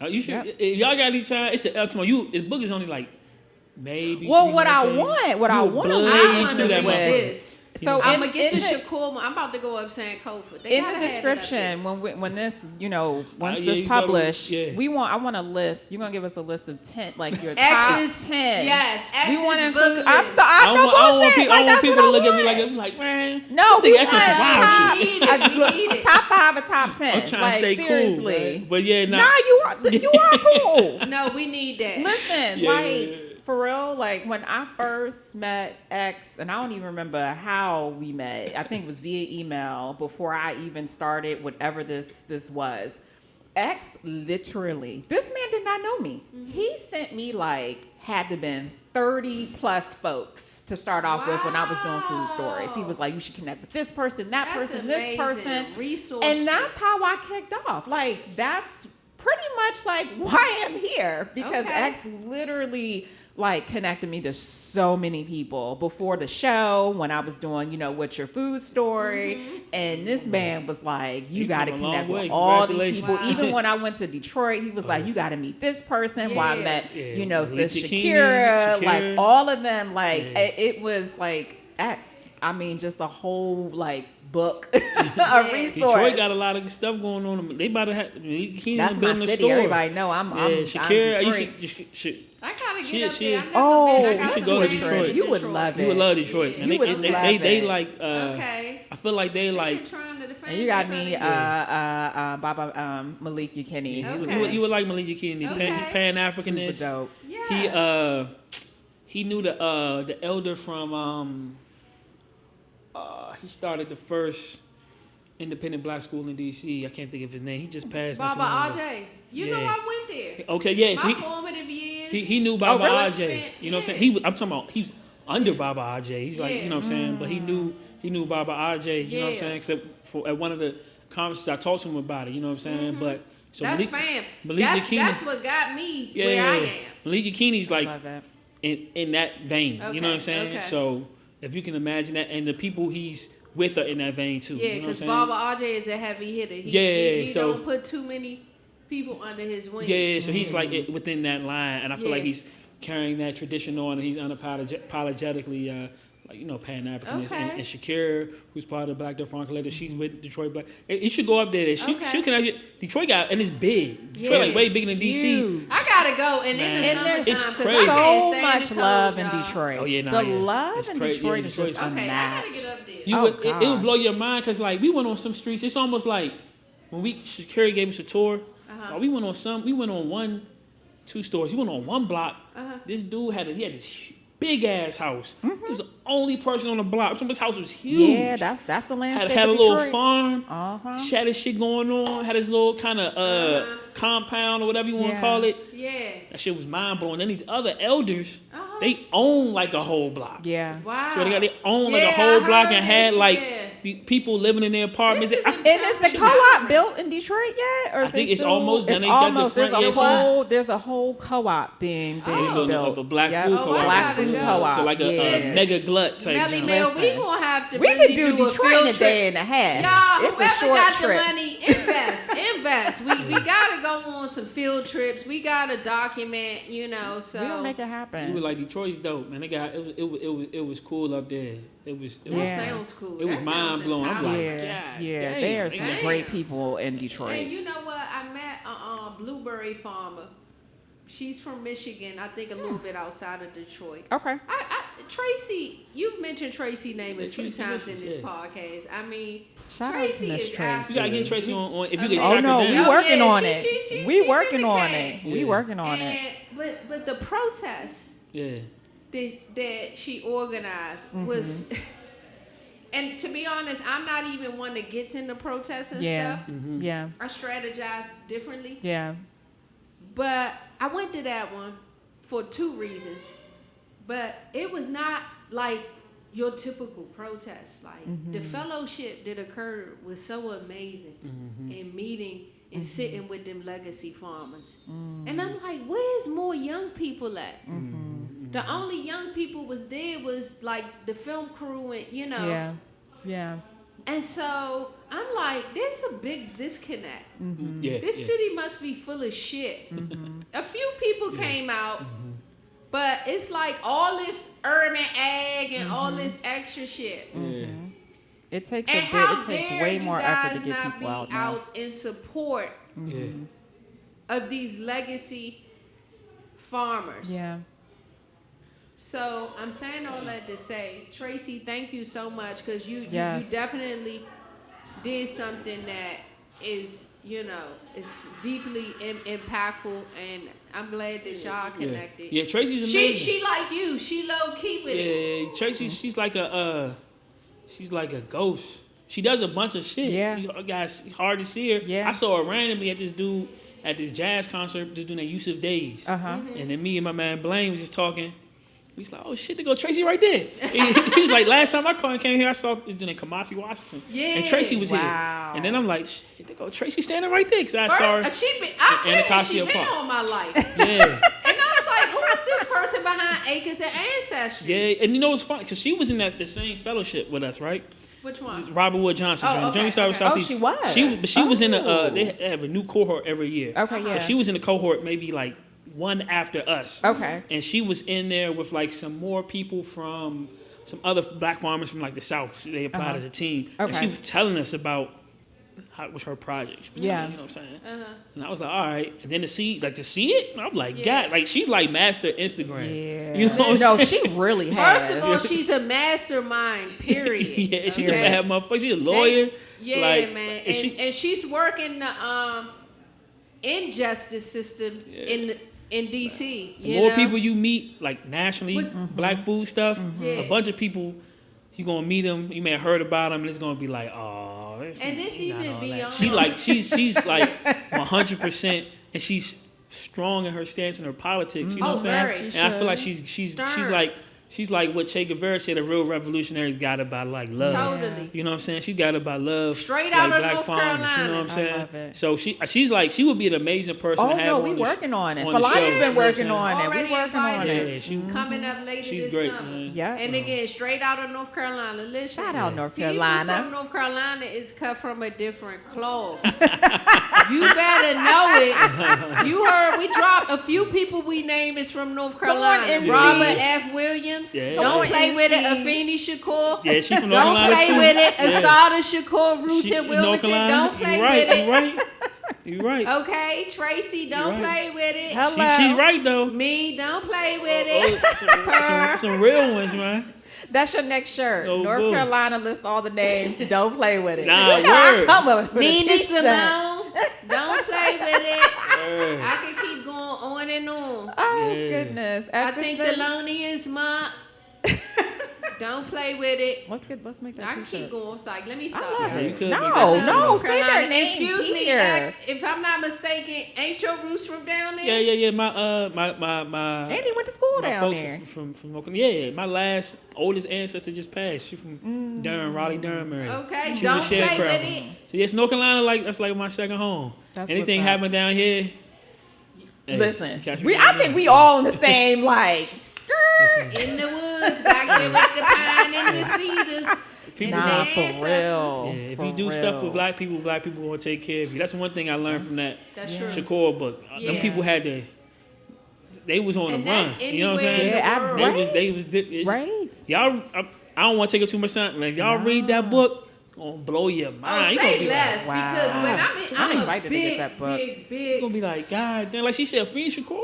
You should, if y'all got any time, it's up to you. The book is only like maybe. Well, what I 300 want, what I You want blaze to I lead want through to that read motherfucker. this. So I'm gonna get in the Shakur. I'm about to go up saying Kofa. They in gotta the have it up there. description when this once yeah, this you gotta- published, yeah. I want a list. You're gonna give us a list of 10, like your top X's, 10. yes, we X's want to book include. I'm list. so I I'm don't no want, I don't want, bullshit. people, I Like don't want that's people to what look I at me want. like man. No, we this nigga want asking some wild We shit. need it. We need it. top 5 or top 10. I'm trying like, to stay cool, seriously. man. But yeah, Nah, you are cool. No, we need that. Listen, Yeah, like yeah. for real, like when I first met X, and I don't even remember how we met. I think it was via email before I even started whatever this was. X literally, this man did not know me. He sent me had to been 30 plus folks to start off with when I was doing food stories. He was like, you should connect with this person, that That's person, amazing. this person. Resourceful. And that's how I kicked off. That's pretty much why I'm here, because Okay. X literally connected me to so many people before the show when I was doing, what's your food story. And this man was like, you You got to come a long connect with way. all these people. Congratulations. Even when I went to Detroit, he was like, you got to meet this person. While I Yeah. met, Yeah. Sis Alicia Shakira, Shakira. all of them. Yeah. It was X. I mean, just a whole like book, a resource. Detroit got a lot of stuff going on. They about to have. He can't That's even my build a city. store. Everybody know I'm Shakira, Detroit. you should I gotta get up there. I've never Oh, been. I you should gotta go to do Detroit. You would love it. You would love Detroit. Yeah. And You would love they it. like. Okay. I feel like they They've like. been trying to defend. And you got they're me, trying to Baba Malik Yakini. Okay. You would like Malik Yakini. Okay. Pan Super Africanist. dope. do- Yes. He knew the elder from he started the first independent black school in D.C. I can't think of his name. He just passed. not Baba too long ago. Aj. You know Yeah. I went there. Okay, yeah. So My formative years. he knew Baba really? Aj. You know what I'm saying? I'm talking about he's under Baba Aj. He's like, you know what I'm saying? But he knew Baba Aj. You know what I'm Yeah. saying? Except for at one of the conferences I talked to him about it. You know what I'm saying? But so That's Malik Yakini, that's what got me where I am. Malik Yakini's like Love that. in that vein. You know what I'm saying? Okay. So if you can imagine that, and the people he's with are in that vein too. Yeah, you know what I'm because saying? Baba Aj is a heavy hitter. He so- don't put too many people under his wing. Yeah, so he's like within that line, and I feel like Yeah. he's carrying that tradition on, and he's unapologetically, like, you know, Pan-Africanist. Okay. And Shakira, who's part of the Black Deaf Collective, she's with Detroit Black. You should go up there. She Okay. can get Detroit got, and it's big. Detroit Yeah. like way bigger than DC. Huge. I gotta go, and in the Man. summertime, And it's because I crazy. can't So stay much in the cold, love in y'all. Detroit. Oh, yeah, nah, the yeah. love It's in crazy. Detroit Yeah, is just Detroit's- Okay, I gotta unmatched. get up there. You Oh, would it would gosh. blow your mind because like we went on some streets. It's almost like when Shakira gave us a tour. We went on 1-2 stores. We went on one block. This dude had this big ass house. He was the only person on the block. His house was huge. Yeah, that's the landscape had a of little Detroit. farm. She had his shit going on. Had his little kind of compound or whatever you want to Yeah. call it. Yeah. That shit was mind blowing. Then these other elders, Uh-huh. they own like a whole block. Yeah. Wow. So they own like Yeah, a whole I block heard and had this, like yeah. the people living in their apartments. This is I- a- And is the co-op built in Detroit yet? Or is I think they it's still- almost done. It's They got the almost. There's front- a yeah, so- there's a whole co-op being built. a black Yep. food Oh, co-op. I Black gotta food go. co-op. So like a yeah. mega glut type Melly joint. Mel, we Listen. gonna have to We really could do a Detroit field in a trip. day and a half. Y'all, It's a whoever short got trip. the money, invest. We gotta go on some field trips. We gotta document, you know. So We gonna make it We happen. were like Detroit's dope, man. They got it was cool up there. It was that Yeah. sounds cool. It was That sounds mind blowing. I'm empowering. like, Yeah, God yeah. damn, There are some man. great people in Detroit. And you know what? I met a blueberry farmer. She's from Michigan. I think a little bit outside of Detroit. Okay. Tracy, you've mentioned Tracy name a Yeah, few Tracy times in Richards, this yeah. podcast. I mean, Shout out to Tracy Miss is Tracy. You gotta get Tracy on if you can Oh, Oh track no, her we down. working yeah, on she- it. she's We in working the on game. it. We Yeah. working on it. But the protests Yeah. that she organized Mm-hmm. was, and to be honest, I'm not even one that gets into protests and Yeah. stuff. Yeah. I strategize differently. Yeah. But I went to that one for 2 reasons. But it was not like your typical protest. Like the fellowship that occurred was so amazing in meeting and sitting with them legacy farmers. And I'm like, where's more young people at? The only young people was there was like the film crew and, you know. Yeah. Yeah. And so I'm like, there's a big disconnect. Yeah. This yeah. city must be full of shit. A few people came out, but it's like all this urban ag and all this extra shit. Yeah. It takes And a how bit. It takes dare way you more guys effort to get not people be out now. out in support Yeah. of these legacy farmers? Yeah. So I'm saying all that to say, Tracy, thank you so much because you Yes. definitely did something that is, you know, is deeply impactful, and I'm glad that y'all connected. Yeah, Tracy's amazing. She like you. She low key with it. Yeah, Tracy, she's like a ghost. She does a bunch of shit. Yeah. You guys, it's hard to see her. Yeah. I saw her randomly at this jazz concert, just doing that Yusuf Days. And then me and my man Blaine was just talking. He's like, oh shit, there go Tracy right there. He was like, last time I came here, I saw it doing Kamasi Washington. Yeah. And Tracy was Wow. here. And then I'm like, shit, there go Tracy standing right there. Because I saw her. First, she been Park. all my life. Yeah. And I was like, who is this person behind Acres and Ancestry? Yeah. And you know what's funny? Because she was in the same fellowship with us, right? Which one? Robert Wood Johnson. Oh, joint. okay, Joint started with okay. Southeast. Oh, she was? She was in Oh. they have a new cohort every year. Okay, yeah. So she was in the cohort maybe like one after us. Okay. And she was in there with like some more people from some other black farmers from like the South. They applied as a team, and Okay. she was telling us about how it was her project. She was Yeah. telling, you know what I'm saying? And I was like, all right. And then to see it, I'm like, Yeah. God, like she's like master Instagram. Yeah. You know what I'm No, saying? she really has. First of all, she's a mastermind. Period. Yeah, she's a Okay? bad motherfucker. She's a lawyer. Yeah, like, man, and and she's working the injustice system in DC. the You more know? people you meet, like nationally, What's- black food stuff, Yeah. a bunch of people, you gonna meet them. You may have heard about them, and it's gonna be like, oh, And it's even beyond. She's like 100%, and she's strong in her stance and her politics. You know what I'm saying? very. And I feel like she's like what Che Guevara said. A real revolutionary's got it by like love. Totally. You know what I'm saying? She got it by love. Straight like out of black North farmers, You know Carolina. what I'm I saying? love it. So she's like she would be an amazing person Oh to have no, on we the working on it. on the show. Falani's You know been what I'm working saying? on it. We Already working on invited. it. Yeah, she Coming up later she's this great, summer. man. Yeah. And again, straight out of North Carolina. Listen. Shout out North People Carolina. from North Carolina is cut from a different cloth. You better know it. You heard we dropped a few people we name is from North Come on, Carolina. NC. Robert F. Williams. Yeah. Don't Come on, play with it. NC. Afeni Shakur. Yeah, she from North Don't Carolina play too. with it. Yeah. Asada Shakur, She- Rooted North Wilmington. Carolina. Don't play You right. with it. You right. You right. Okay, Tracy, don't You're right. play with it. Hello. She's right though. Me, don't play with Oh, it. some real ones, man. That's your next shirt. Oh, North boy. Carolina lists all the names. Don't play with it. Nah, I word. come up with a Nina t-shirt. Simone, don't play with it. Word. I can keep going on and on. Oh Yeah. goodness. I think Thelonious Monk, don't play with it. Let's make that I can t-shirt. keep going. It's like, let me I stop. love y'all. You it. could No, make that t-shirt. no, North say their Carolina. names Excuse me, here. X, if I'm not mistaken, ain't your roots from down there? Yeah. My Andy went to school my down folks there. from Oakland. Yeah. My last oldest ancestor just passed. She from Durham, Raleigh, Durham area. Okay, She was don't a play sharecropper. with it. So yes, North Carolina, that's like my second home. That's Anything what's up. happen down here? Hey, Listen, catch me I down think there. we all in the same like skirt. In the woods, back there with the pine and the cedars. People and Nah, the for ancestors. real. Yeah, if For you do stuff for real. black people will take care of you. That's one thing I learned from that That's true. Shakur book. Them Yeah. people had to. They was on And the run. that's You know what I'm anywhere saying? in the Yeah, world. They was it's- Right. Y'all, I don't want to take up too much time. Man, if y'all read that book, it's gonna blow your mind. Oh, You gonna say be less, like, because wow. when I'm I'm excited a to get big, that book. big, you big. gonna be like, God damn, like she said, Afeni Shakur,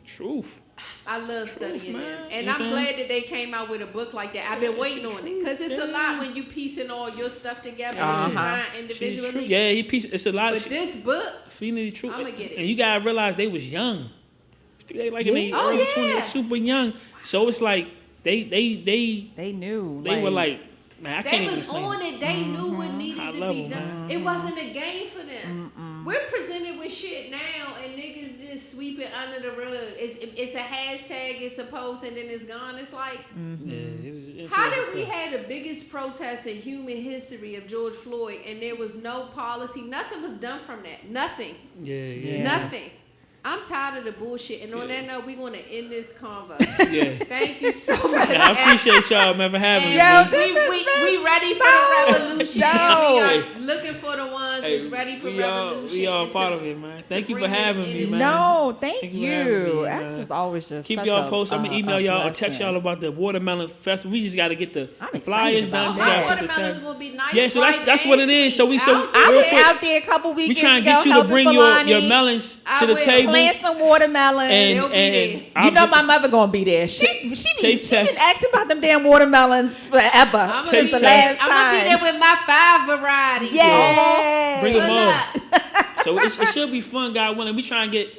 truth. I love studying man. them, You and know what I'm I'm glad that they came out with a book like that. I've been waiting on it because it's a Yeah. lot when you piecing all your stuff together Uh-huh. and you find She's true. individually. Yeah, it's a lot But of this book, Afeni truth. I'ma get it. And you gotta realize they was young. They like in Yeah. their Oh, early yeah. 20s, super young. So it's like they They knew. were like, man, I can't they even was explain. on it. They knew what needed High to level, be done. It wasn't a game for them. We're presented with shit now, and niggas just sweep it under the rug. It's a hashtag. It's a post, and then it's gone. It's like. Yeah, it was interesting How did we stuff. have the biggest protest in human history of George Floyd and there was no policy? Nothing was done from that. Nothing. Yeah. Nothing. I'm tired of the bullshit. And on that note, we're going to end this convo. Yeah. Thank you so much. Yeah, I appreciate y'all, man, for having me. And Yo, man. this we ready for so the revolution. dope. And we are looking for the ones Hey, that's ready for we all- revolution. We all and part to- of it, man. Thank you for bring this having me, energy. man. No, thank Thank you for having you. me, X man. is always just Keep such y'all a, posted. I'm gonna email a y'all or text blessing. y'all about the watermelon festival. We just got to get the I'm flyers excited done. about Just My that. gotta put the watermelon's time. going to be nice. Yeah, so ripe, that's and what it is. So we sweet. I real was quick, out there a couple we weekends trying to ago get you to helping bring your Falani. melons I to the will. table. Plant some watermelons. They'll be there. You know my mother gonna be there. She been taste test. asking about them damn watermelons forever I'm since the gonna last be time. there with my 5 varieties. Yeah. Bring them Pull all. up. So it should be fun, God willing. We try and get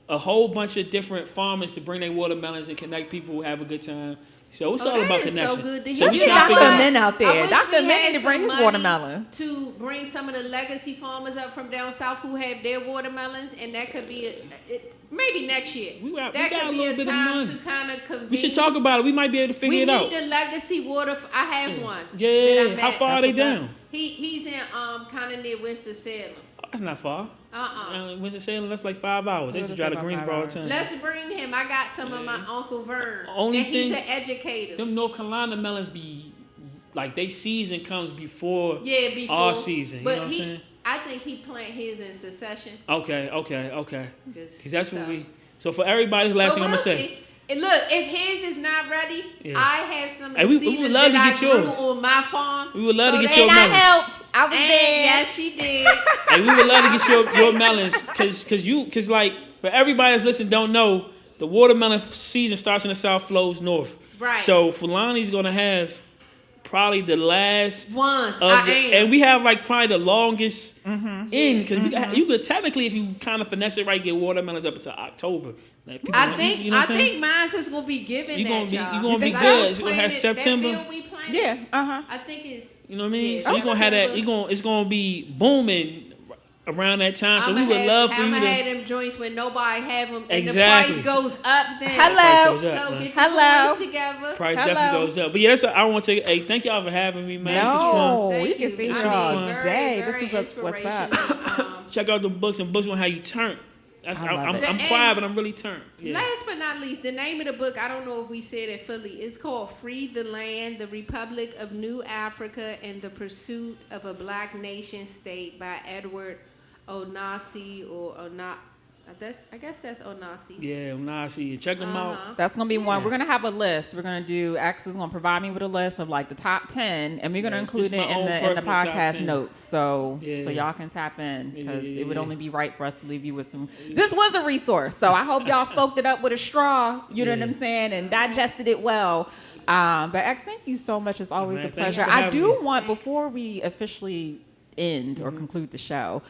a whole bunch of different farmers to bring their watermelons and connect people, have a good time. So it's all that about is connection. so good to So hear. we Let's get trying to Dr. figure out. Min out I there. wish Dr. we Min had need to bring some his money watermelons. to bring some of the legacy farmers up from down south who have their watermelons, and that could be maybe next year. We got that a could be little a bit of time money. to kind of convene. We should talk about it. We might be able to figure We it out. need the legacy water. I have one. Yeah, that I how met. far are That's they what's up. down? He's in kind of near Winston-Salem. Oh, that's not far. Uh-uh. Winston-Salem, that's like 5 hours. They used to drive to About 5 Greensboro all the hours. time. Let's bring him. I got some of my Uncle Vern. Only and he's thing- an educator. Them North Carolina melons be like they season comes before Yeah, before our season. You But know what I'm saying? I think he plant his in succession. Okay. Because that's what so. we. So for everybody's last But thing I'm we'll gonna say. see. Look, if his is not ready, I have some of the we seedlings would love to that get I grew yours. on my farm. We would love to get And your I melons. helped. I was And there. yes, she did. Hey, we would love to get your melons because like for everybody that's listening don't know, the watermelon season starts in the south, flows north. Right. So Fulani's gonna have probably the last Once of I the, am. and we have like probably the longest in because you could technically, if you kind of finesse it right, get watermelons up until October. Like, people, I think you know what I'm saying? I think mine's is gonna be given You that gonna be- y'all. you gonna be Because good. I was You gonna have planted- September. That field we planted, Yeah. I think it's. You know what I mean? Yeah, So you're gonna have that. September. It's gonna be booming around that time. So I'ma we would have, love for I'ma you to. have them joints when nobody have them, and Exactly. the price goes up. Then Hello. Price goes up, So man. get your Hello. boys together. Price Hello. definitely goes up. But yeah, that's I want to take. Hey, thank y'all for having me, man. This is fun. No, Thank you can you. see This her is all fun. day. Very This is what's up. inspirational. Check out the books and books on how you turn. That's I love I'm, it. I'm And quiet, but I'm really turned. Yeah. Last but not least, the name of the book, I don't know if we said it fully, it's called Free the Land, The Republic of New Africa and the Pursuit of a Black Nation State by Edward Onasi or Ona. I guess that's Onasi. Yeah, nah, I see you. Check them out. That's gonna be one. We're gonna have a list. We're gonna do. X is gonna provide me with a list of like the top 10, and we're gonna Yeah, include this it is my in own the personal top podcast 10. notes. So Yeah. y'all can tap in because Yeah. it would only be right for us to leave you with some. This was a resource, so I hope y'all soaked it up with a straw. You know what I'm saying, and digested it well. But X, thank you so much. It's always Man, a thanks pleasure. for I having do me. want before we officially end or conclude the show.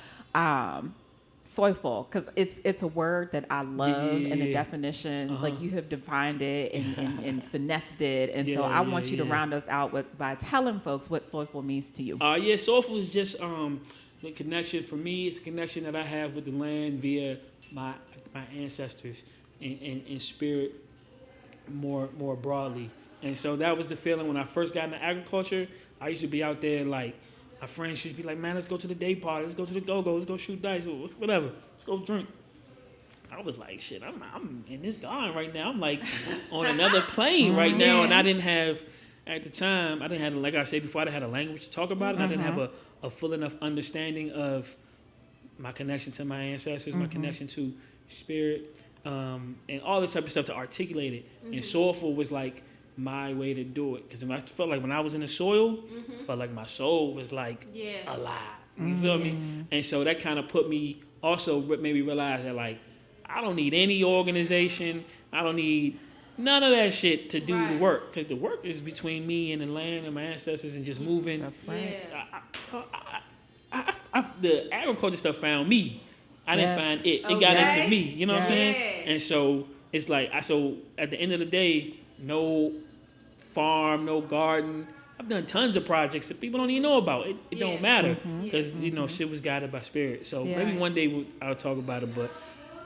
Soilful, because it's a word that I love, and the Yeah. definition, like you have defined it and finessed it, and so Yeah, I want you to yeah. round us out by telling folks what soilful means to you. Yeah, Soilful is just the connection for me. It's a connection that I have with the land via my ancestors in spirit more broadly. And so that was the feeling when I first got into agriculture. I used to be out there like my friends used to be like, man, let's go to the day party, let's go to the go-go, let's go shoot dice, or whatever, let's go drink. I was like, shit, I'm in this garden right now. I'm like on another plane right now, and I didn't have. At the time, I didn't have, like I said before, I didn't have a language to talk about it. And I didn't have a full enough understanding of my connection to my ancestors, my connection to spirit, and all this type of stuff to articulate it. And Soilful was like my way to do it. Because I felt like when I was in the soil, I felt like my soul was like alive. You feel me? And so that kind of put me, also made me realize that like, I don't need any organization. I don't need none of that shit to do the work, because the work is between me and the land and my ancestors and just moving. That's right. The agriculture stuff found me. I didn't Yes. find it. It got Okay. into me. You know what I'm Yeah. saying? And so it's like so at the end of the day, no farm, no garden. I've done tons of projects that people don't even know about. It don't matter because you know shit was guided by spirit. So Yeah. maybe one day I'll talk about it, but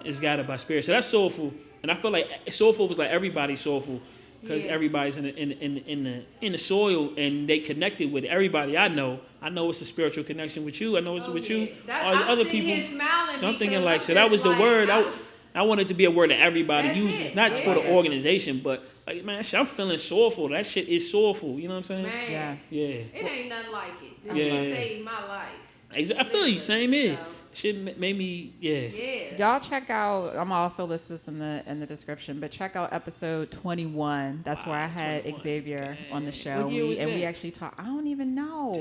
it's guided by spirit. So that's soulful, and I feel like soulful was like everybody's soulful because everybody's in the soil and they connected with it. Everybody I know it's a spiritual connection with you. I know it's with you. All the I'm other sitting people. here smiling So I'm thinking because like, I'm so that was just the like, word. I'm- I want it to be a word that everybody That's uses, it. not for the Yeah. organization, but like, man, I'm feeling soulful. That shit is soulful. You know what I'm saying? Man, Yes. Yeah. it ain't nothing like it. This Yeah. shit saved my life. I feel you. Same here. So, Shit made me, yeah. yeah. Y'all check out. I'm also list this in the description, but check out episode 21. That's where I had 21. Xavier on the show. What year was We that? actually talked. I don't even know.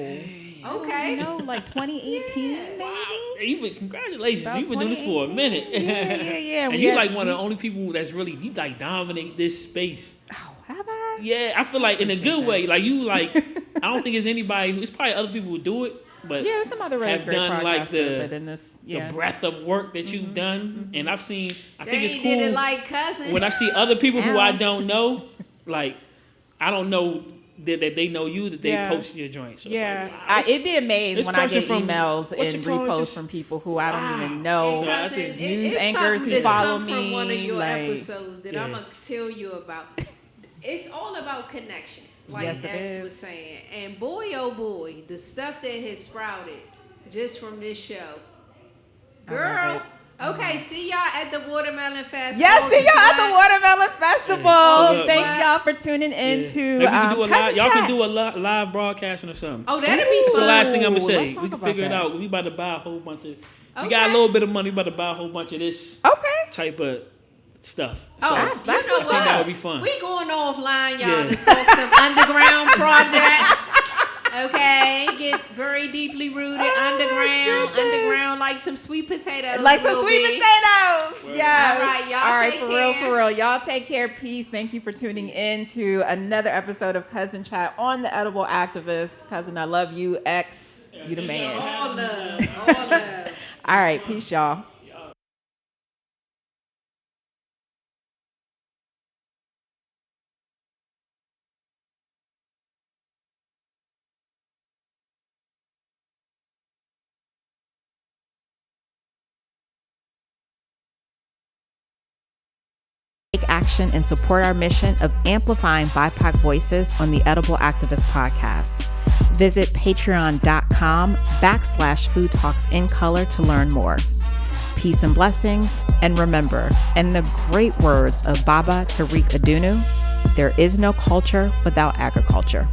Okay. No, like 2018 maybe. Wow. Even congratulations. About You've been doing this for a 2018. minute. Yeah. And We you had- like one of the only people that's really you like dominate this space. Oh, have I? Yeah, I feel like in a good that. way. Like you like I don't think there's anybody who it's probably other people who do it, but Yeah, there's some other really have great done like podcasters, but in this, the breadth of work that you've done. And I've seen I think They it's ain't cool did it like Cuzzin. when I see other people who I Ow. don't know, like I don't know that they know you, that they Yeah. post your joint. So Yeah, it's like, wow, it'd be amazed this when I person get from- emails what you and call it, reposts just- from people who I don't Wow. even know. So I Cousin, think news it's anchors something who that's follow come from one of me, your like- episodes that Yeah. I'm gonna tell you about. It's all about connection, like Yes, it X is. was saying. And boy, oh boy, the stuff that has sprouted just from this show. I Girl, love okay, see y'all at the Watermelon Festival. Yes, see y'all at the Water. Watermelon Festival. August Thank what? y'all for tuning in Yeah. to Maybe we can do a live, Cuzzin y'all Chat. can do a live broadcasting or something. Oh, that'd be That's fun. the last thing I'm gonna Ooh, say. let's We talk can about figure it that. out. We about to buy a whole bunch of. We Okay. got a little bit of money. We about to buy a whole bunch of this Okay. type of stuff. Oh, So you that's know what's what? that would be fun. We going offline, y'all, Yeah. to talk some underground projects. Okay, get very deeply rooted underground, like some sweet potatoes. Like some will sweet be. potatoes. Yes. All right, y'all All right, take for real, care. for real. Y'all take care. Peace. Thank you for tuning in to another episode of Cuzzin Chat on the Edible Activist. Cousin, I love you. X, you the man. All love. All right, peace, y'all. Take action and support our mission of amplifying BIPOC voices on the Edible Activist podcast. Visit patreon.com/Food Talks in Color to learn more. Peace and blessings. And remember, in the great words of Baba Tariq Adunu, there is no culture without agriculture.